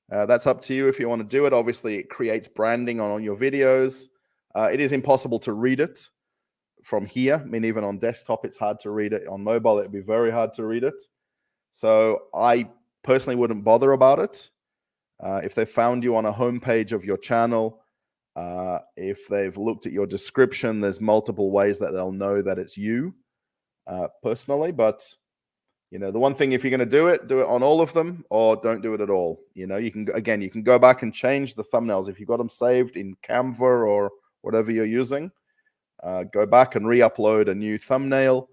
That's up to you if you want to do it. Obviously, it creates branding on your videos. It is impossible to read it from here. Even on desktop, it's hard to read it. On mobile, it'd be very hard to read it. So I personally wouldn't bother about it. If they found you on a homepage of your channel, if they've looked at your description, there's multiple ways that they'll know that it's you, personally. But the one thing, if you're going to do it on all of them, or don't do it at all. You can go back and change the thumbnails if you've got them saved in Canva or whatever you're using. Go back and re-upload a new thumbnail.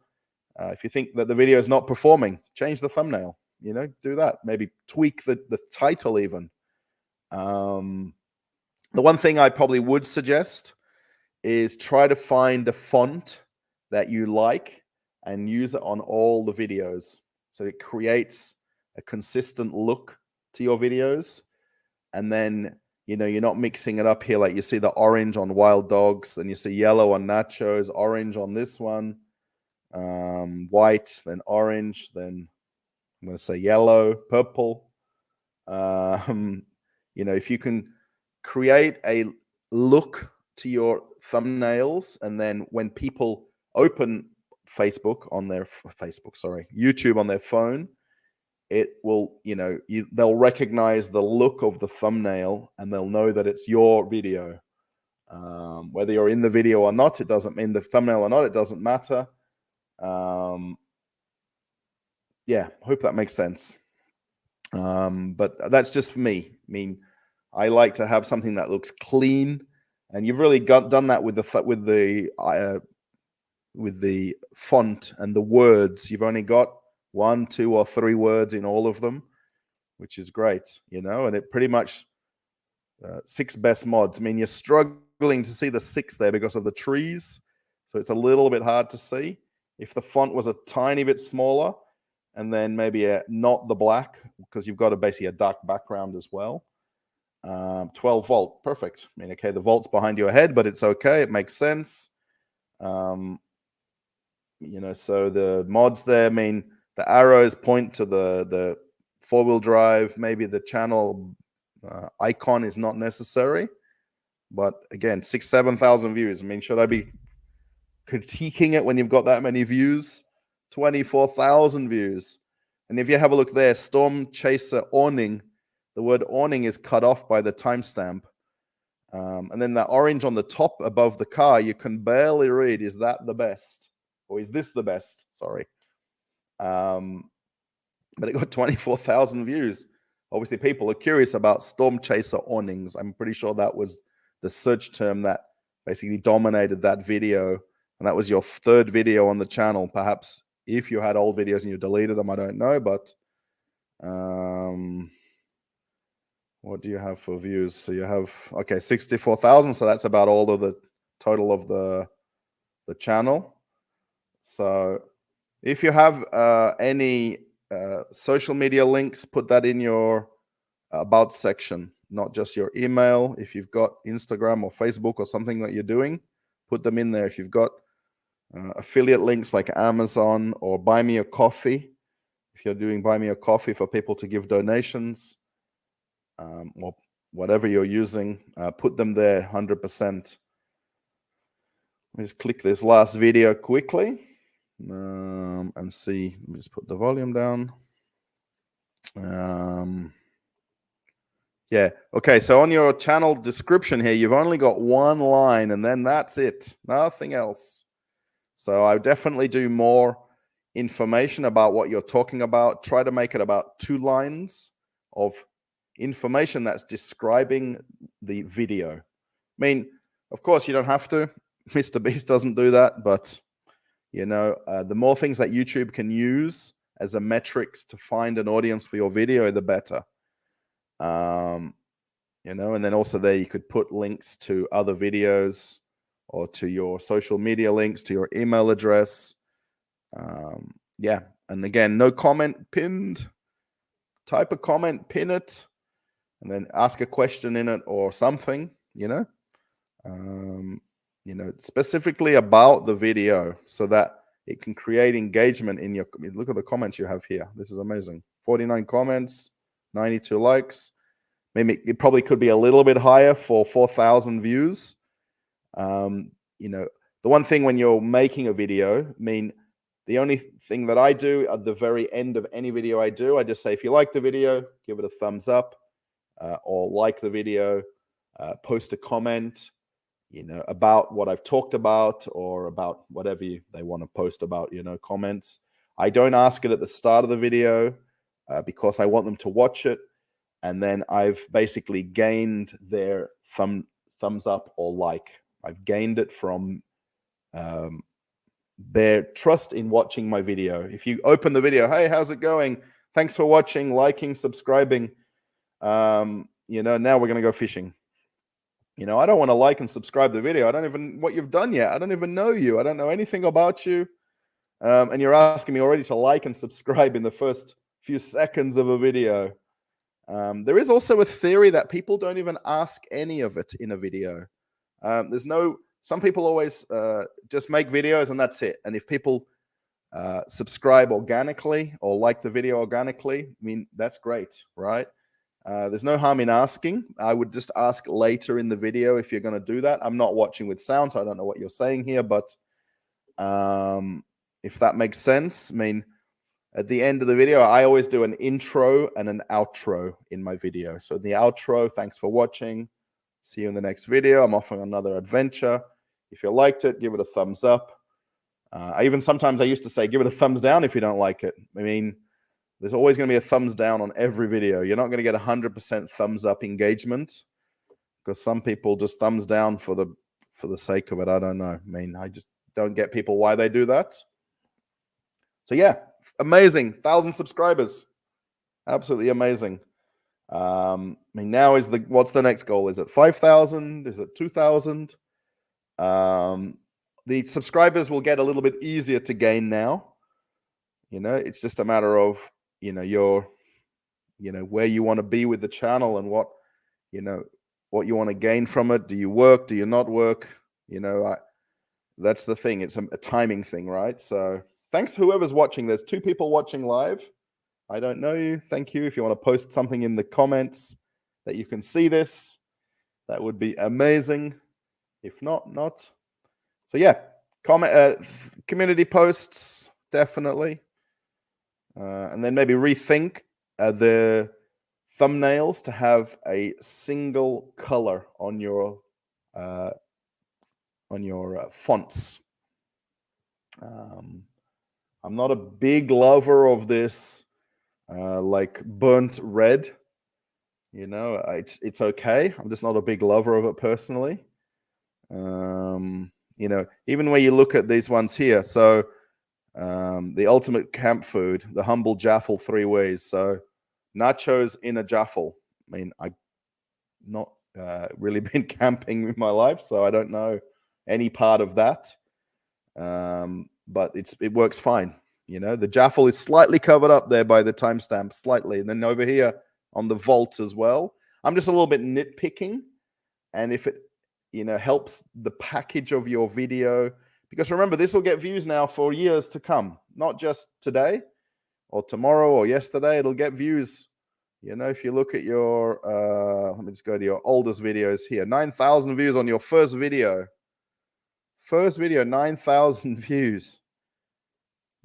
If you think that the video is not performing, change the thumbnail. Do that. Maybe tweak the title even. The one thing I probably would suggest is try to find a font that you like and use it on all the videos. So it creates a consistent look to your videos. And then You know, you're not mixing it up here. Like you see the orange on wild dogs, then you see yellow on nachos, orange on this one, white, then orange, then I'm going to say yellow, purple. You know, if you can create a look to your thumbnails, and then when people open YouTube on their phone, it will, you know, they'll recognize the look of the thumbnail and they'll know that it's your video. Whether you're in the video or not, it doesn't mean the thumbnail or not, it doesn't matter. Yeah, hope that makes sense. But that's just for me. I mean, I like to have something that looks clean, and you've really done that with the font and the words. You've only got 1, 2, or 3 words in all of them, which is great, you know. And it pretty much 6 best mods. I mean, you're struggling to see the 6 there because of the trees, so it's a little bit hard to see. If the font was a tiny bit smaller, and then maybe not the black, because you've got basically a dark background as well. 12 volt, perfect. I mean, okay, the volt's behind your head, but it's okay. It makes sense. You know, so the mods there, I mean, the arrows point to the 4-wheel drive. Maybe the channel icon is not necessary. But again, 7,000 views. I mean, should I be critiquing it when you've got that many views? 24,000 views. And if you have a look there, Storm Chaser awning, the word awning is cut off by the timestamp. And then that orange on the top above the car, you can barely read, is that the best? Or is this the best? Sorry. But it got 24,000 views. Obviously, people are curious about Storm Chaser awnings. I'm pretty sure that was the search term that basically dominated that video. And that was your 3rd video on the channel. Perhaps if you had old videos and you deleted them, I don't know. But what do you have for views? So you have, okay, 64,000. So that's about all of the total of the channel. So if you have any social media links, put that in your about section, not just your email. If you've got Instagram or Facebook or something that you're doing, put them in there. If you've got affiliate links like Amazon or Buy Me a Coffee, if you're doing Buy Me a Coffee for people to give donations, or whatever you're using, put them there 100%. Let's click this last video quickly and see. Let me just put the volume down. Yeah, okay, so on your channel description here, you've only got 1 line, and then that's it, nothing else. So I definitely do more information about what you're talking about. Try to make it about 2 lines of information that's describing the video. I mean, of course, you don't have to. Mr. Beast doesn't do that, but, you know, the more things that YouTube can use as a metrics to find an audience for your video, the better. You know, and then also there you could put links to other videos or to your social media links, to your email address. Yeah, and again, no comment pinned. Type a comment, pin it, and then ask a question in it or something, you know. You know, specifically about the video so that it can create engagement in your. Look at the comments you have here. This is amazing. 49 comments, 92 likes. Maybe it probably could be a little bit higher for 4,000 views. You know, the one thing when you're making a video, I mean, the only thing that I do at the very end of any video I do, I just say, if you like the video, give it a thumbs up, or like the video, post a comment, you know, about what I've talked about or about whatever they want to post about, you know, comments. I don't ask it at the start of the video because I want them to watch it. And then I've basically gained their thumbs up or like. I've gained it from their trust in watching my video. If you open the video, hey, how's it going? Thanks for watching, liking, subscribing. You know, now we're going to go fishing. You know, I don't want to like and subscribe the video. I don't even what you've done yet. I don't even know you. I don't know anything about you. And you're asking me already to like and subscribe in the first few seconds of a video. There is also a theory that people don't even ask any of it in a video. Some people always just make videos and that's it. And if people subscribe organically or like the video organically, I mean, that's great, right? There's no harm in asking. I would just ask later in the video if you're going to do that. I'm not watching with sound, so I don't know what you're saying here, but if that makes sense. I mean, at the end of the video, I always do an intro and an outro in my video. So the outro, thanks for watching. See you in the next video. I'm off on another adventure. If you liked it, give it a thumbs up. Sometimes I used to say, give it a thumbs down if you don't like it. I mean, there's always going to be a thumbs down on every video. You're not going to get 100% thumbs up engagement because some people just thumbs down for the sake of it. I don't know. I mean, I just don't get people why they do that. So yeah, amazing. 1,000 subscribers. Absolutely amazing. I mean, now what's the next goal? Is it 5,000? Is it 2,000? The subscribers will get a little bit easier to gain now. It's just a matter of, where you want to be with the channel and what you want to gain from it. Do you work? Do you not work? That's the thing. It's a timing thing, right? So thanks whoever's watching. There's 2 people watching live. I don't know you. Thank you. If you want to post something in the comments that you can see this, that would be amazing. If not. So yeah, community posts, definitely. And then maybe rethink the thumbnails to have a single color on your fonts. I'm not a big lover of this like burnt red. It's okay. I'm just not a big lover of it personally. Even when you look at these ones here, so the ultimate camp food, the humble jaffle 3 ways. So nachos in a jaffle. I mean, I've not really been camping in my life, so I don't know any part of that. But it works fine. The jaffle is slightly covered up there by the timestamp, slightly. And then over here on the vault as well. I'm just a little bit nitpicking. And if it, helps the package of your video, because remember, this will get views now for years to come, not just today or tomorrow or yesterday. It'll get views. If you look at your, let me just go to your oldest videos here, 9,000 views on your first video. 9,000 views.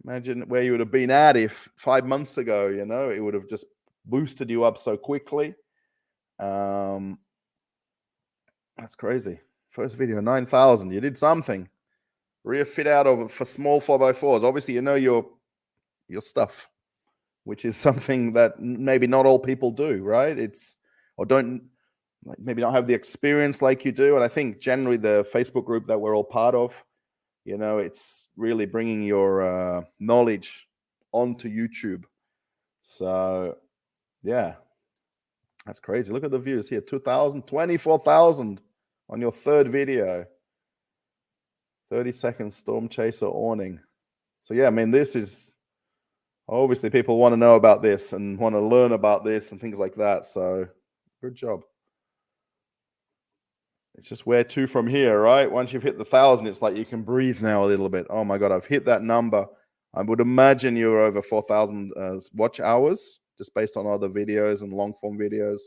Imagine where you would have been at if 5 months ago, it would have just boosted you up so quickly. That's crazy. First video, 9,000. You did something. Rear fit out for small 4x4s. Obviously, your stuff, which is something that maybe not all people do, right? Maybe not have the experience like you do. And I think generally the Facebook group that we're all part of, it's really bringing your knowledge onto YouTube. So, yeah, that's crazy. Look at the views here. 2,000, 24,000 on your third video. 30-second storm chaser awning. So, yeah, I mean, this is obviously people want to know about this and want to learn about this and things like that. So, good job. It's just where to from here, right? Once you've hit the 1,000, it's like you can breathe now a little bit. Oh my God, I've hit that number. I would imagine you're over 4,000 watch hours just based on other videos and long form videos.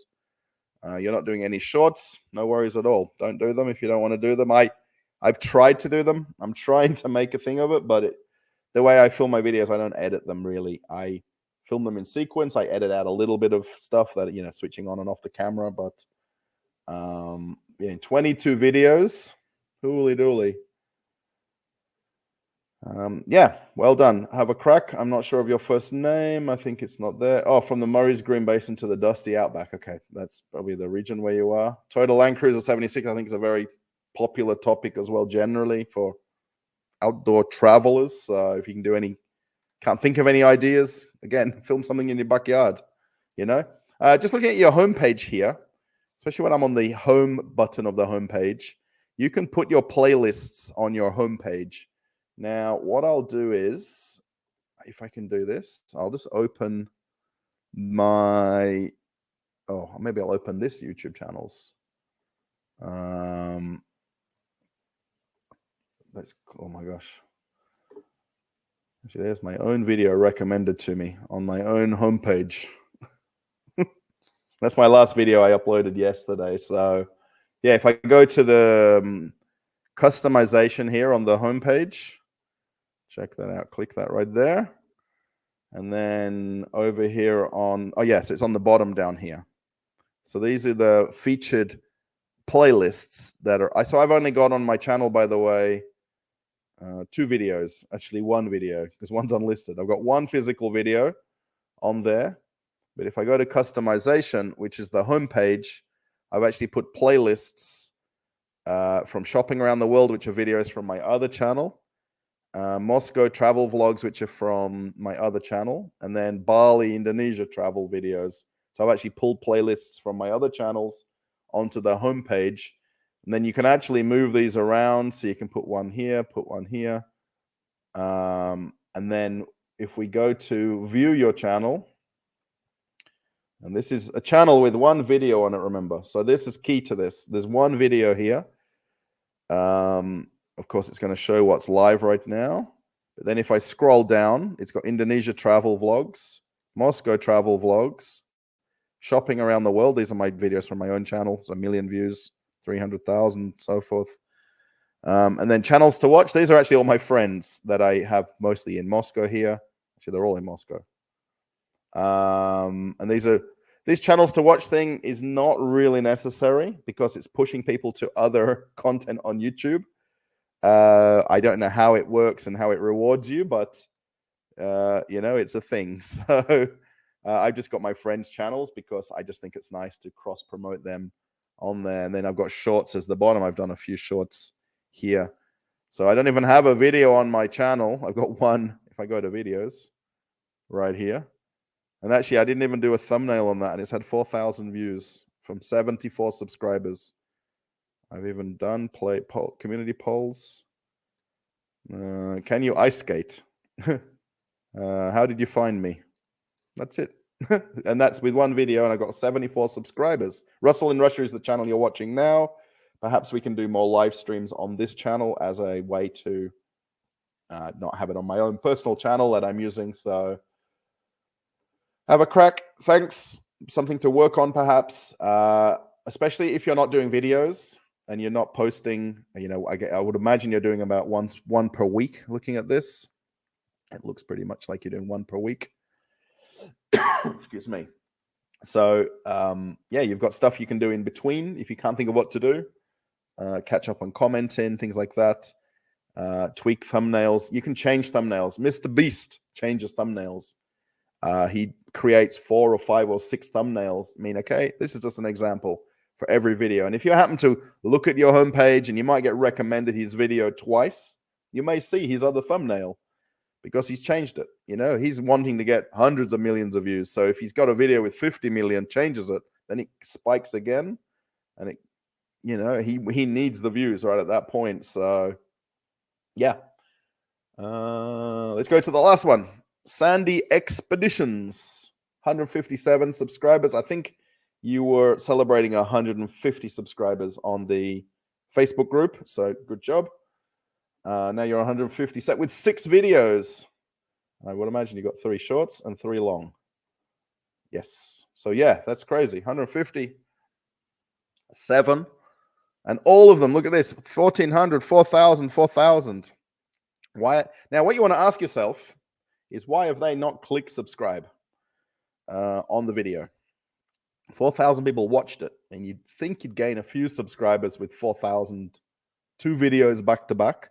You're not doing any shorts. No worries at all. Don't do them if you don't want to do them. I've tried to do them. I'm trying to make a thing of it, but the way I film my videos, I don't edit them really. I film them in sequence. I edit out a little bit of stuff that, switching on and off the camera, but 22 videos. Hooly dooly. Yeah, well done. Have a crack. I'm not sure of your first name. I think it's not there. Oh, from the Murray's Green Basin to the Dusty Outback. Okay, that's probably the region where you are. Toyota Land Cruiser 76, I think, is a very popular topic as well, generally for outdoor travelers. If you can can't think of any ideas, again, film something in your backyard, Just looking at your homepage here, especially when I'm on the home button of the homepage, you can put your playlists on your homepage. Now, what I'll do is, if I can do this, I'll just open my Oh, maybe I'll open this YouTube channels. Oh my gosh. Actually, there's my own video recommended to me on my own homepage. That's my last video I uploaded yesterday. So yeah, if I go to the customization here on the homepage, check that out, click that right there. And then over here on, oh yes, it's on the bottom down here. So these are the featured playlists that are, so I've only got on my channel, by the way, 2 videos, actually 1 video, because one's unlisted. I've got 1 physical video on there. But if I go to customization, which is the homepage, I've actually put playlists from shopping around the world, which are videos from my other channel, Moscow travel vlogs, which are from my other channel, and then Bali, Indonesia travel videos. So I've actually pulled playlists from my other channels onto the homepage. And then you can actually move these around. So you can put one here, put one here. And then if we go to view your channel, and this is a channel with 1 video on it, remember. So this is key to this. There's 1 video here. Of course, it's going to show what's live right now. But then if I scroll down, it's got Indonesia travel vlogs, Moscow travel vlogs, shopping around the world. These are my videos from my own channel. It's 1 million views, 300,000, so forth. And then channels to watch. These are actually all my friends that I have mostly in Moscow here. Actually, they're all in Moscow. And these channels to watch thing is not really necessary because it's pushing people to other content on YouTube. I don't know how it works and how it rewards you, but it's a thing. So I've just got my friends' channels because I just think it's nice to cross promote them on there. And then I've got shorts as the bottom. I've done a few shorts here. So I don't even have a video on my channel. I've got one, if I go to videos, right here. And actually, I didn't even do a thumbnail on that. And it's had 4,000 views from 74 subscribers. I've even done community polls. Can you ice skate? How did you find me? That's it. And that's with 1 video, and I've got 74 subscribers. Russell in Russia is the channel you're watching now. Perhaps we can do more live streams on this channel as a way to not have it on my own personal channel that I'm using. So have a crack. Thanks. Something to work on, perhaps, especially if you're not doing videos and you're not posting. I would imagine you're doing about one per week. Looking at this, it looks pretty much like you're doing 1 per week. Excuse me. So you've got stuff you can do in between if you can't think of what to do. Catch up on commenting, things like that. Tweak thumbnails. You can change thumbnails. Mr. Beast changes thumbnails. He creates 4 or 5 or 6 thumbnails. I mean, okay, this is just an example for every video. And if you happen to look at your homepage and you might get recommended his video twice, you may see his other thumbnail because he's changed it. He's wanting to get hundreds of millions of views. So if he's got a video with 50 million, changes it, then it spikes again. And he needs the views right at that point. So yeah. Let's go to the last one. Sandy Expeditions, 157 subscribers. I think you were celebrating 150 subscribers on the Facebook group. So good job. Now you're 150 set with 6 videos. I would imagine you got 3 shorts and 3 long. Yes. So yeah, that's crazy. 150, 7, and all of them. Look at this: 1,400, 4,000, 4,000. Why? Now, what you want to ask yourself is why have they not clicked subscribe on the video? 4,000 people watched it, and you'd think you'd gain a few subscribers with 4,000, 2 videos back to back.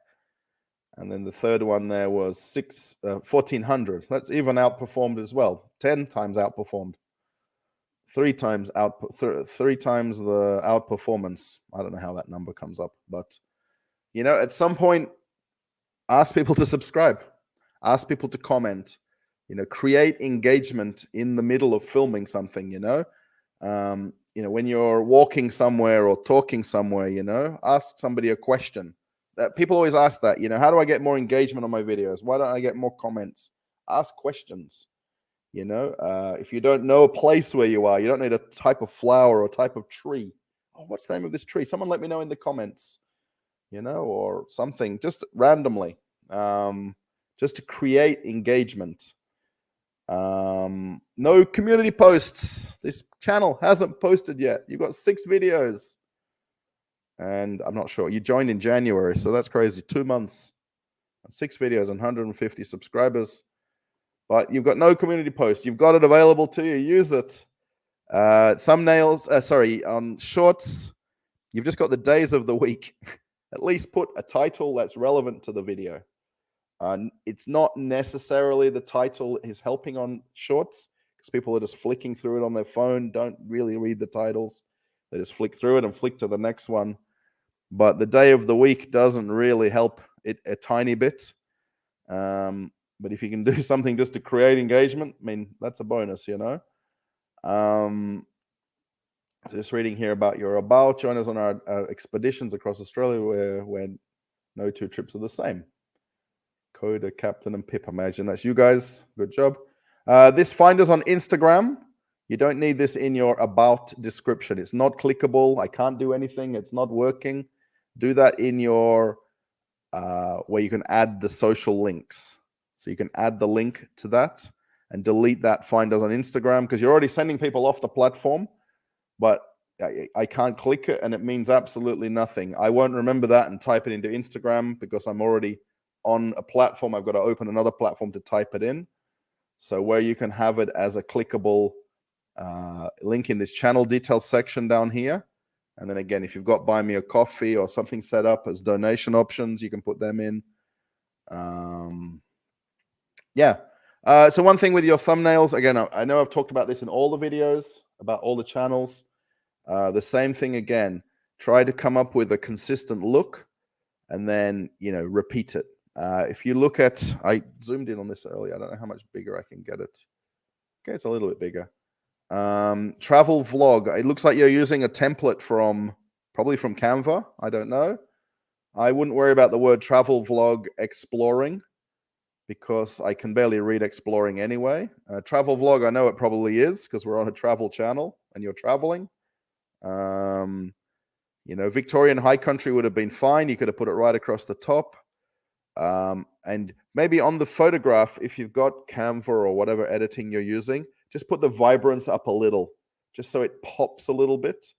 And then the third one there was 1,400. That's even outperformed as well. 10 times outperformed. 3 times the outperformance. I don't know how that number comes up, but at some point, ask people to subscribe. Ask people to comment. Create engagement in the middle of filming something. When you're walking somewhere or talking somewhere, ask somebody a question. People always ask that. How do I get more engagement on my videos? Why don't I get more comments? Ask questions. If you don't know a place where you are, you don't need a type of flower or type of tree. Oh, what's the name of this tree? Someone let me know in the comments, or something, just randomly, just to create engagement. No community posts. This channel hasn't posted yet. You've got 6 videos. And I'm not sure. You joined in January, so that's crazy. 2 months, 6 videos, and 150 subscribers. But you've got no community post. You've got it available to you. Use it. Thumbnails, on shorts, you've just got the days of the week. At least put a title that's relevant to the video. It's not necessarily the title is helping on shorts, because people are just flicking through it on their phone, don't really read the titles. They just flick through it and flick to the next one. But the day of the week doesn't really help it a tiny bit. But if you can do something just to create engagement, I mean, that's a bonus, So just reading here about your about. Join us on our expeditions across Australia where no 2 trips are the same. Coda, Captain, and Pip. Imagine that's you guys. Good job. Find us on Instagram. You don't need this in your about description. It's not clickable. I can't do anything. It's not working. Do that in your where you can add the social links. So you can add the link to that and delete that find us on Instagram, because you're already sending people off the platform, but I can't click it and it means absolutely nothing. I won't remember that and type it into Instagram because I'm already on a platform. I've got to open another platform to type it in. So where you can have it as a clickable link in this channel details section down here. And then again, if you've got buy me a coffee or something set up as donation options, you can put them in. So one thing with your thumbnails, again, I know I've talked about this in all the videos, about all the channels. The same thing again, try to come up with a consistent look and then, repeat it. If you look at, I zoomed in on this earlier. I don't know how much bigger I can get it. Okay, it's a little bit bigger. Travel vlog. It looks like you're using a template probably from Canva. I don't know. I wouldn't worry about the word travel vlog exploring, because I can barely read exploring anyway. Travel vlog, I know it probably is, because we're on a travel channel and you're traveling. Victorian high country would have been fine. You could have put it right across the top. And maybe on the photograph, if you've got Canva or whatever editing you're using, just put the vibrance up a little, just so it pops a little bit,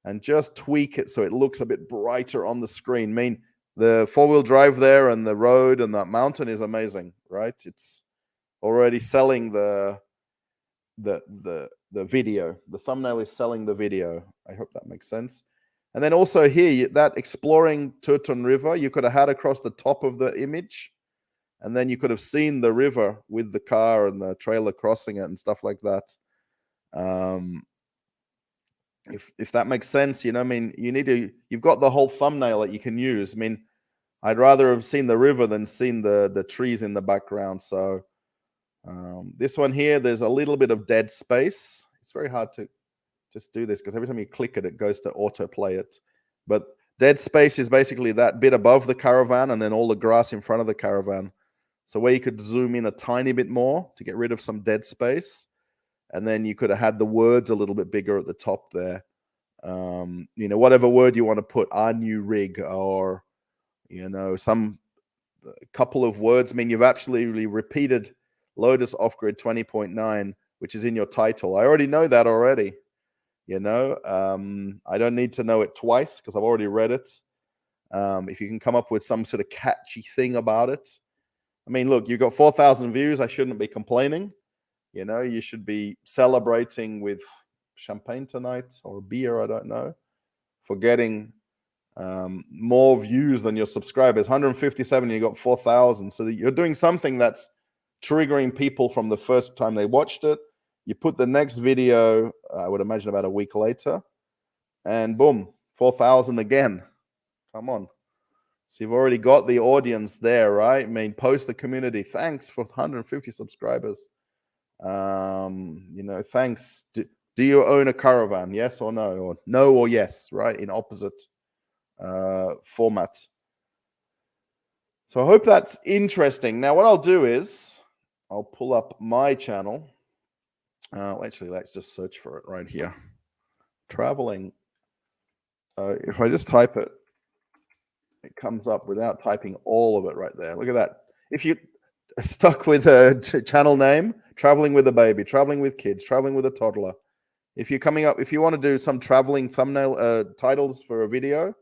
and just tweak it so it looks a bit brighter on the screen. I mean, the 4-wheel drive there and the road and that mountain is amazing, right? It's already selling the video. The thumbnail is selling the video. I hope that makes sense. And then also here, that exploring Turton River, you could have had across the top of the image, and then you could have seen the river with the car and the trailer crossing it and stuff like that. If that makes sense, I mean, you've got the whole thumbnail that you can use. I mean, I'd rather have seen the river than seen the trees in the background. So this one here, there's a little bit of dead space. It's very hard to just do this because every time you click it, it goes to autoplay it. But dead space is basically that bit above the caravan and then all the grass in front of the caravan. So where you could zoom in a tiny bit more to get rid of some dead space. And then you could have had the words a little bit bigger at the top there. Whatever word you want to put, our new rig, or, some couple of words. I mean, you've actually repeated Lotus Off-Grid 20.9, which is in your title. I already know that already. I don't need to know it twice because I've already read it. If you can come up with some sort of catchy thing about it. I mean, look, you've got 4,000 views. I shouldn't be complaining. You should be celebrating with champagne tonight or beer, I don't know, for getting more views than your subscribers. 157, you got 4,000. So you're doing something that's triggering people from the first time they watched it. You put the next video, I would imagine about a week later, and boom, 4,000 again. Come on. So you've already got the audience there, right? I mean, post the community. Thanks for 150 subscribers. Thanks. Do you own a caravan? Yes or no? Or no or yes, right? In opposite format. So I hope that's interesting. Now, what I'll do is I'll pull up my channel. Actually, let's just search for it right here. Traveling. So if I just type it, it comes up without typing all of it right there. Look at that. If you stuck with a channel name, traveling with a baby, traveling with kids, traveling with a toddler. If you're coming up, if you want to do some traveling thumbnail titles for a video,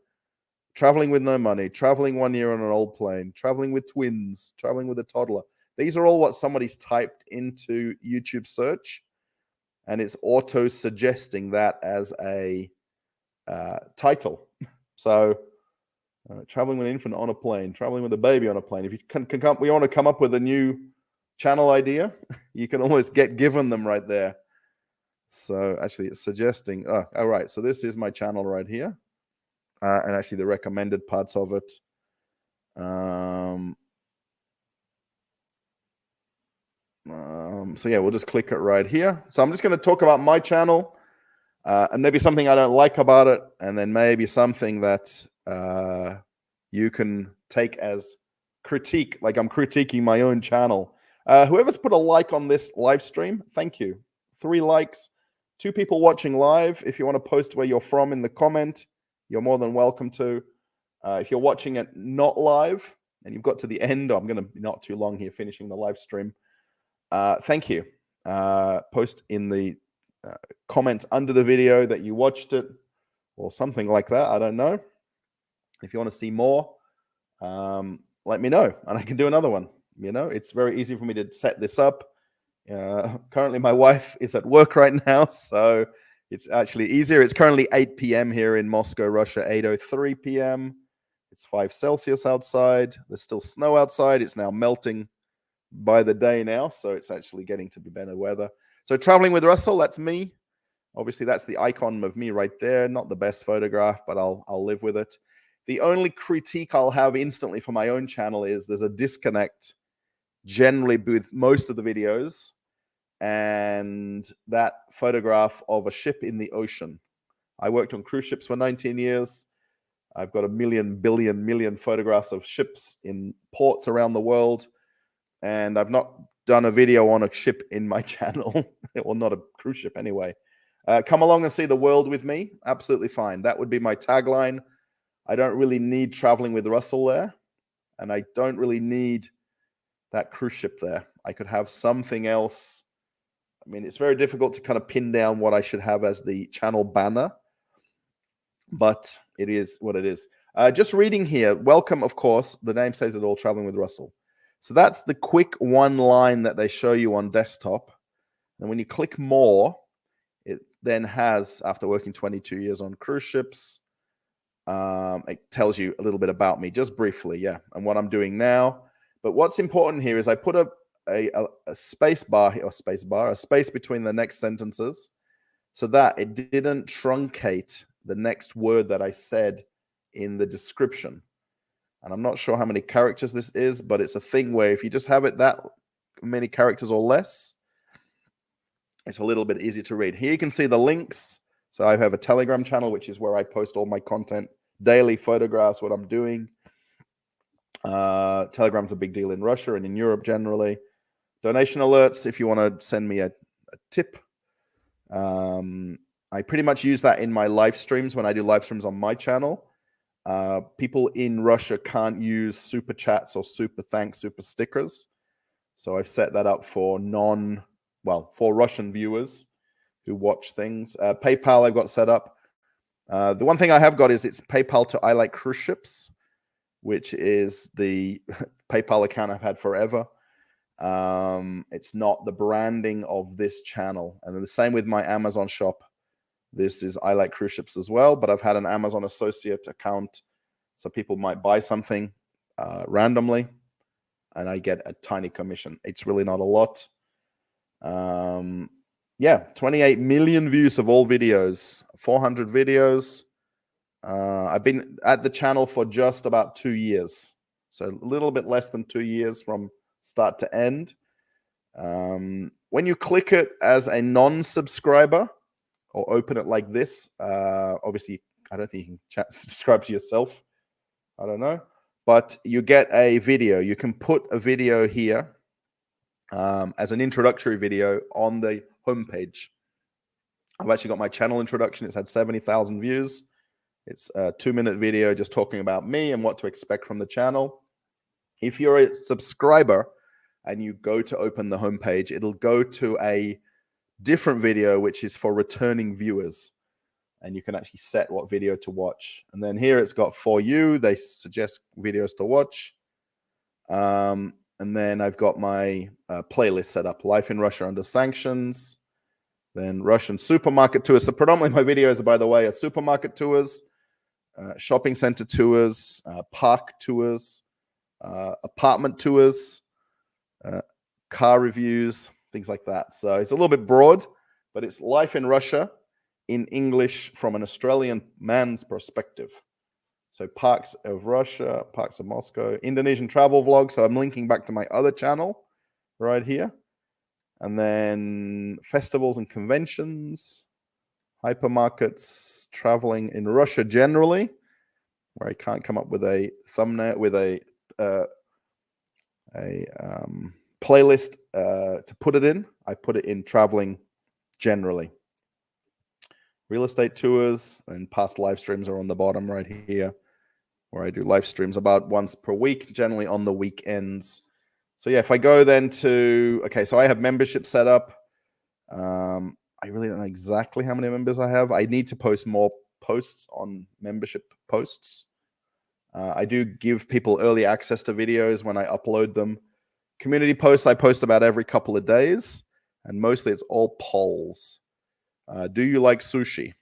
traveling with no money, traveling 1 year on an old plane, traveling with twins, traveling with a toddler. These are all what somebody's typed into YouTube search, and it's auto suggesting that as a title. So traveling with an infant on a plane, traveling with a baby on a plane. If you can come, we want to come up with a new channel idea, you can almost get given them right there. So actually it's suggesting, all right, so this is my channel right here. And actually the recommended parts of it. So yeah, we'll just click it right here. So I'm just going to talk about my channel and maybe something I don't like about it, and then maybe something that you can take as critique, like I'm critiquing my own channel. Whoever's put a like on this live stream, thank you. 3 likes, 2 people watching live. If you want to post where you're from in the comment, you're more than welcome to. If you're watching it not live and you've got to the end, I'm going to be not too long here finishing the live stream. Thank you. Post in the comments under the video that you watched it or something like that. I don't know. If you want to see more, let me know and I can do another one. You know, it's very easy for me to set this up. Currently, my wife is at work right now, so it's actually easier. It's currently 8 p.m. here in Moscow, Russia, 8:03 p.m. It's 5 Celsius outside. There's still snow outside. It's now melting by the day now, so it's actually getting to be better weather. So traveling with Russell, that's me. Obviously, that's the icon of me right there. Not the best photograph, but I'll live with it. The only critique I'll have instantly for my own channel is there's a disconnect generally with most of the videos, and that photograph of a ship in the ocean. I worked on cruise ships for 19 years. I've got a million photographs of ships in ports around the world, and I've not done a video on a ship in my channel. Well, not a cruise ship anyway. Come along and see the world with me. Absolutely fine. That would be my tagline. I don't really need traveling with Russell there, and I don't really need that cruise ship there. I could have something else. I mean, it's very difficult to kind of pin down what I should have as the channel banner, but it is what it is. Just reading here, welcome, of course, the name says it all, traveling with Russell. So that's the quick one line that they show you on desktop. And when you click more, it then has, after working 22 years on cruise ships, it tells you a little bit about me, just briefly, yeah, and what I'm doing now. But what's important here is I put a space bar here, or space bar, a space between the next sentences, so that it didn't truncate the next word that I said in the description. And I'm not sure how many characters this is, but it's a thing where if you just have it that many characters or less, it's a little bit easier to read. Here you can see the links. So I have a Telegram channel, which is where I post all my content, daily photographs, what I'm doing. Telegram's a big deal in Russia and in Europe generally. Donation alerts, if you want to send me a tip. I pretty much use that in my live streams when I do live streams on my channel. People in Russia can't use super chats or super thanks, super stickers. So I've set that up for for Russian viewers who watch things. PayPal I've got set up. The one thing I have got is it's PayPal to I Like Cruise Ships, which is the PayPal account I've had forever. It's not the branding of this channel. And then the same with my Amazon shop. This is I Like Cruise Ships as well, but I've had an Amazon associate account, so people might buy something randomly, and I get a tiny commission. It's really not a lot. Yeah, 28 million views of all videos, 400 videos. I've been at the channel for just about 2 years, so a little bit less than 2 years from start to end. When you click it as a non-subscriber or open it like this, obviously, I don't think you can subscribe to yourself. I don't know. But you get a video. You can put a video here as an introductory video on the homepage. I've actually got my channel introduction. It's had 70,000 views. It's a 2-minute video just talking about me and what to expect from the channel. If you're a subscriber and you go to open the homepage, it'll go to a different video, which is for returning viewers. And you can actually set what video to watch. And then here it's got for you. They suggest videos to watch. And then I've got my playlist set up. Life in Russia under sanctions. Then Russian supermarket tours. So predominantly my videos, by the way, are supermarket tours, shopping center tours, park tours, apartment tours, car reviews, things like that. So it's a little bit broad, but it's life in Russia in English from an Australian man's perspective. So parks of Russia, parks of Moscow, Indonesian travel vlog. So I'm linking back to my other channel right here. And then festivals and conventions, hypermarkets, traveling in Russia generally, where I can't come up with a thumbnail, with a playlist to put it in. I put it in traveling generally. Real estate tours and past live streams are on the bottom right here, where I do live streams about once per week, generally on the weekends. So yeah, if I go then to, okay, so I have membership set up. I really don't know exactly how many members I have. I need to post more posts on membership posts. I do give people early access to videos when I upload them. Community posts, I post about every couple of days, and mostly it's all polls. Do you like sushi?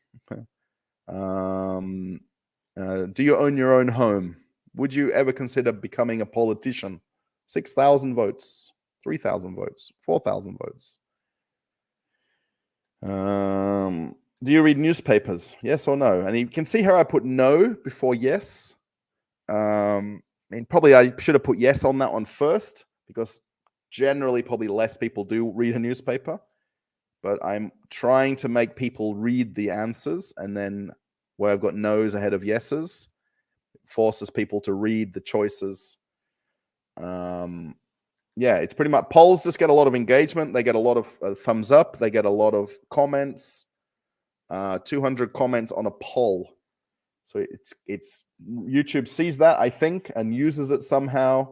Do you own your own home? Would you ever consider becoming a politician? 6,000 votes, 3,000 votes, 4,000 votes. Do you read newspapers? Yes or no? And you can see how I put no before yes. I mean, probably I should have put yes on that one first, because generally probably less people do read a newspaper. But I'm trying to make people read the answers, and then where I've got no's ahead of yeses, it forces people to read the choices. Yeah, it's pretty much, polls just get a lot of engagement. They get a lot of thumbs up. They get a lot of comments. 200 comments on a poll. So it's YouTube sees that, I think, and uses it somehow.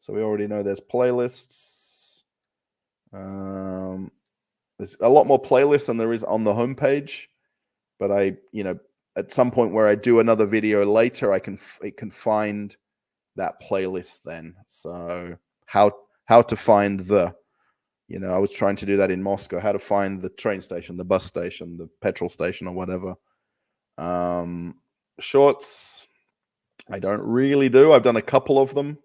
So we already know there's playlists. There's a lot more playlists than there is on the homepage. But at some point where I do another video later, it can find that playlist then. So how to find I was trying to do that in Moscow, how to find the train station, the bus station, the petrol station, or whatever. Shorts, I don't really do. I've done a couple of them.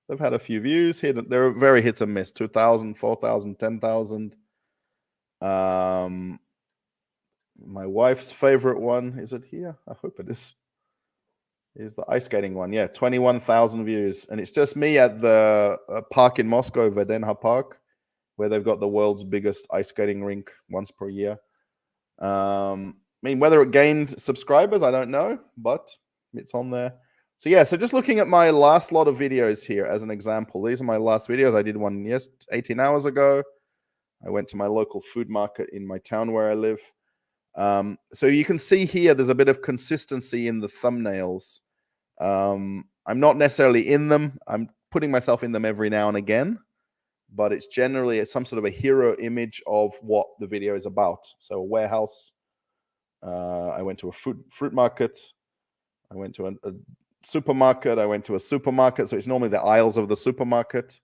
They've had a few views here. They're very hit and miss. 2,000, 4,000, 10,000. My wife's favorite one, is it here? I hope it is. Is the ice skating one. Yeah, 21,000 views. And it's just me at the park in Moscow, Vedenha Park, where they've got the world's biggest ice skating rink once per year. I mean, whether it gained subscribers, I don't know, but it's on there. So yeah, so just looking at my last lot of videos here as an example. These are my last videos. I did one 18 hours ago. I went to my local food market in my town where I live. So you can see here, there's a bit of consistency in the thumbnails. I'm not necessarily in them. I'm putting myself in them every now and again, but it's generally some sort of a hero image of what the video is about. So a warehouse. I went to a fruit market. I went to a supermarket. I went to a supermarket. So it's normally the aisles of the supermarket.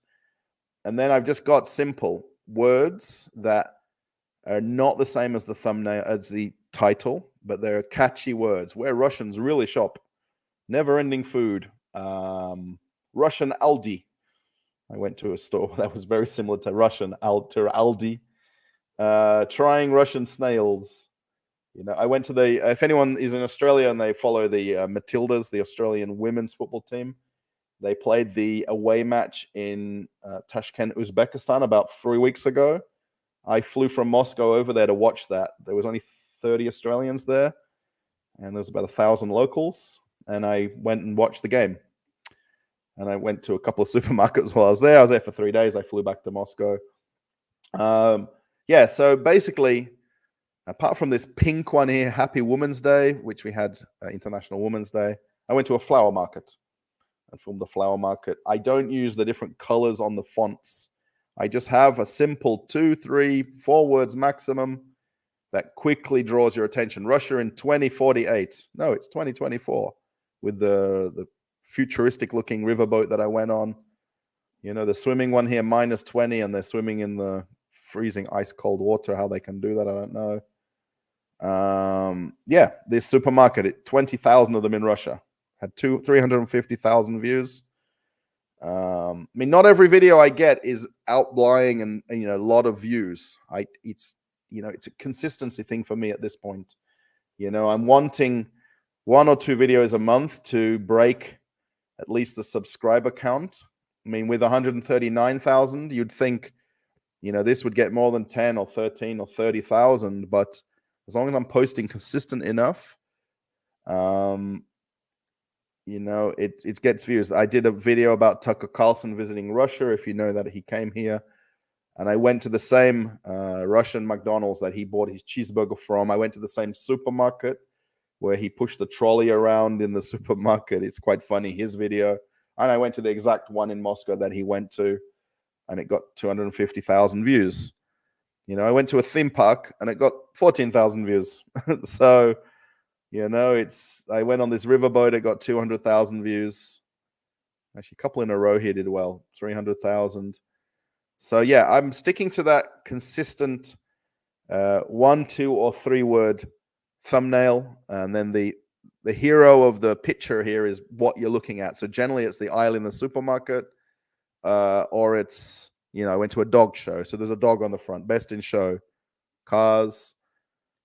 And then I've just got simple words that are not the same as the thumbnail, as the title, but they're catchy words. Where Russians really shop. Never-ending food. Russian Aldi. I went to a store that was very similar to Aldi. Trying Russian snails. I went to if anyone is in Australia and they follow the Matildas, the Australian women's football team, they played the away match in Tashkent, Uzbekistan about 3 weeks ago. I flew from Moscow over there to watch that. There was only 30 Australians there, and there was about 1,000 locals. And I went and watched the game. And I went to a couple of supermarkets while I was there. I was there for 3 days. I flew back to Moscow. yeah, so basically, apart from this pink one here, Happy Women's Day, which we had International Women's Day, I went to a flower market and filmed a flower market. I don't use the different colors on the fonts. I just have a simple 2, 3, 4 words maximum that quickly draws your attention. Russia in 2048. No, it's 2024 with the futuristic looking riverboat that I went on. You know, the swimming one here, -20, and they're swimming in the freezing ice cold water. How they can do that, I don't know. Yeah, this supermarket, 20,000 of them in Russia, had 350,000 views. I mean, not every video I get is outlying and you know, a lot of views. It's you know, it's a consistency thing for me at this point. You know, I'm wanting 1 or 2 videos a month to break at least the subscriber count. I mean, with 139,000, you'd think, you know, this would get more than 10 or 13 or 30,000, but as long as I'm posting consistent enough, you know, it gets views. I did a video about Tucker Carlson visiting Russia, if you know that he came here. And I went to the same Russian McDonald's that he bought his cheeseburger from. I went to the same supermarket where he pushed the trolley around in the supermarket. It's quite funny, his video. And I went to the exact one in Moscow that he went to, and it got 250,000 views. You know, I went to a theme park and it got 14,000 views. So, you know, I went on this riverboat, it got 200,000 views. Actually, a couple in a row here did well, 300,000. So yeah, I'm sticking to that consistent 1, 2, or 3 word thumbnail, and then the hero of the picture here is what you're looking at. So generally, it's the aisle in the supermarket, or it's, you know, I went to a dog show, so there's a dog on the front. Best in show, cars,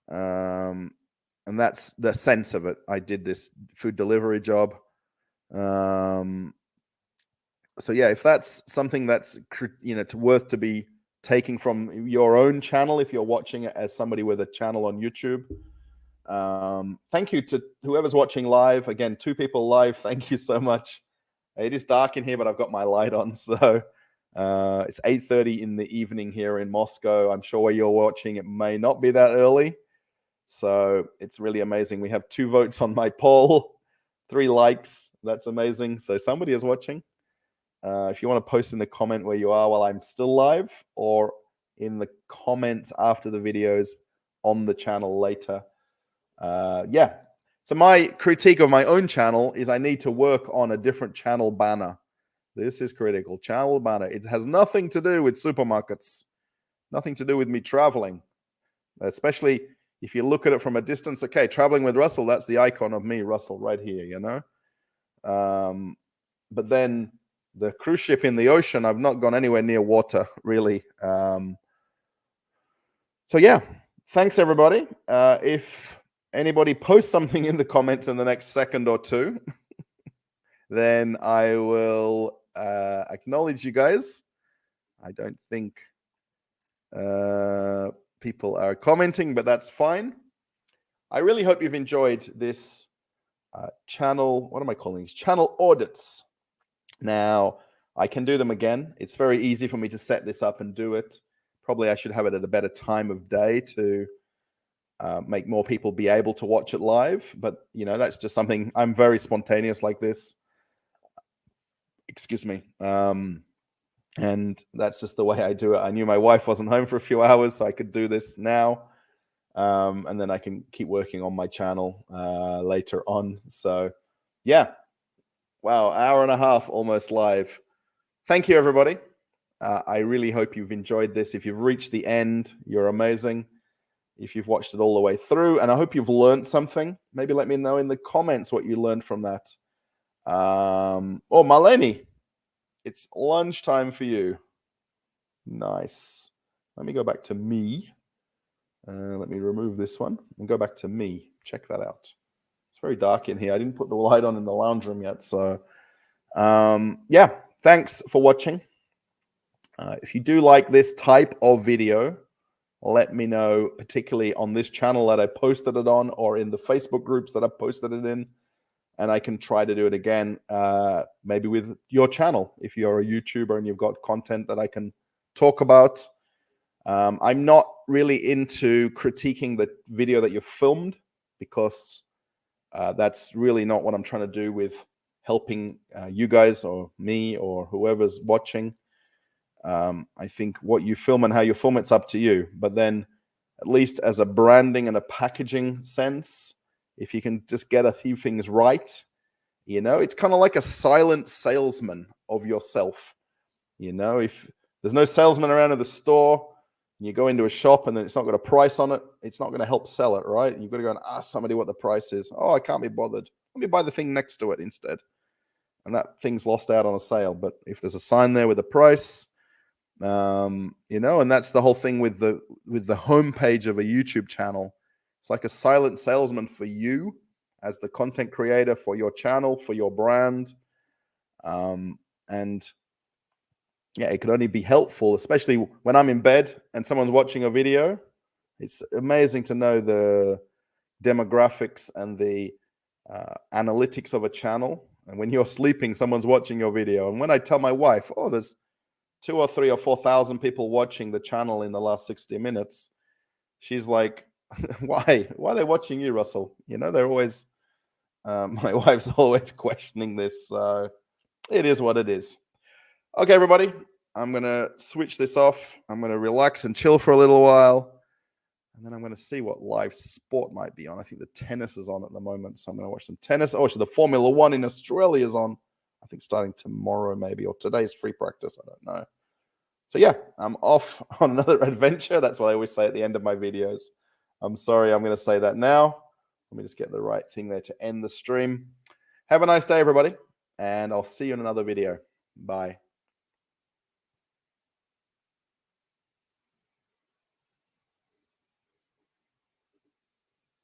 and that's the sense of it. I did this food delivery job. So yeah, if that's something that's, you know, worth to be taking from your own channel, if you're watching it as somebody with a channel on YouTube, thank you to whoever's watching live. Again, 2 people live. Thank you so much. It is dark in here, but I've got my light on. So it's 8:30 in the evening here in Moscow. I'm sure where you're watching, it may not be that early. So it's really amazing. We have 2 votes on my poll, 3 likes. That's amazing. So somebody is watching. If you want to post in the comment where you are while I'm still live, or in the comments after the videos on the channel later. Yeah. So my critique of my own channel is I need to work on a different channel banner. This is critical. Channel banner. It has nothing to do with supermarkets. Nothing to do with me traveling. Especially if you look at it from a distance. Okay, traveling with Russell, that's the icon of me, Russell, right here, you know. But then the cruise ship in the ocean, I've not gone anywhere near water, really. So yeah, thanks everybody. If anybody posts something in the comments in the next second or 2, then I will acknowledge you guys. I don't think people are commenting, but that's fine. I really hope you've enjoyed this channel. What am I calling these? Channel audits. Now, I can do them again. It's very easy for me to set this up and do it. Probably I should have it at a better time of day to make more people be able to watch it live. But, you know, that's just something, I'm very spontaneous like this. Excuse me. And that's just the way I do it. I knew my wife wasn't home for a few hours, so I could do this now. And then I can keep working on my channel later on. So, yeah. Wow, hour and a half almost live. Thank you, everybody. I really hope you've enjoyed this. If you've reached the end, you're amazing. If you've watched it all the way through, and I hope you've learned something. Maybe let me know in the comments what you learned from that. Oh, Marlene, it's lunchtime for you. Nice. Let me go back to me. Let me remove this one and go back to me. Check that out. It's very dark in here. I didn't put the light on in the lounge room yet. So, yeah, thanks for watching. If you do like this type of video, let me know, particularly on this channel that I posted it on, or in the Facebook groups that I posted it in, and I can try to do it again, maybe with your channel. If you're a YouTuber and you've got content that I can talk about, I'm not really into critiquing the video that you filmed, because that's really not what I'm trying to do with helping you guys or me or whoever's watching. I think what you film and how you film, it's up to you. But then, at least as a branding and a packaging sense, if you can just get a few things right, it's kind of like a silent salesman of yourself. If there's no salesman around in the store, and you go into a shop and then it's not got a price on it, it's not going to help sell it, right? You've got to go and ask somebody what the price is. Oh, I can't be bothered. Let me buy the thing next to it instead. And that thing's lost out on a sale. But if there's a sign there with a price, and that's the whole thing with the homepage of a YouTube channel. It's like a silent salesman for you as the content creator, for your channel, for your brand. And yeah, it could only be helpful, especially when I'm in bed and someone's watching a video. It's amazing to know the demographics and the analytics of a channel. And when you're sleeping, someone's watching your video. And when I tell my wife, oh, there's 2,000 or 3,000 or 4,000 people watching the channel in the last 60 minutes, she's like, why are they watching you, Russell? They're always, my wife's always questioning this. So it is what it is. Okay, everybody, I'm going to switch this off. I'm going to relax and chill for a little while. And then I'm going to see what live sport might be on. I think the tennis is on at the moment. So I'm going to watch some tennis. Oh, actually, the Formula One in Australia is on. I think starting tomorrow maybe, or today's free practice. I don't know. So yeah, I'm off on another adventure. That's what I always say at the end of my videos. I'm sorry, I'm going to say that now. Let me just get the right thing there to end the stream. Have a nice day, everybody. And I'll see you in another video. Bye.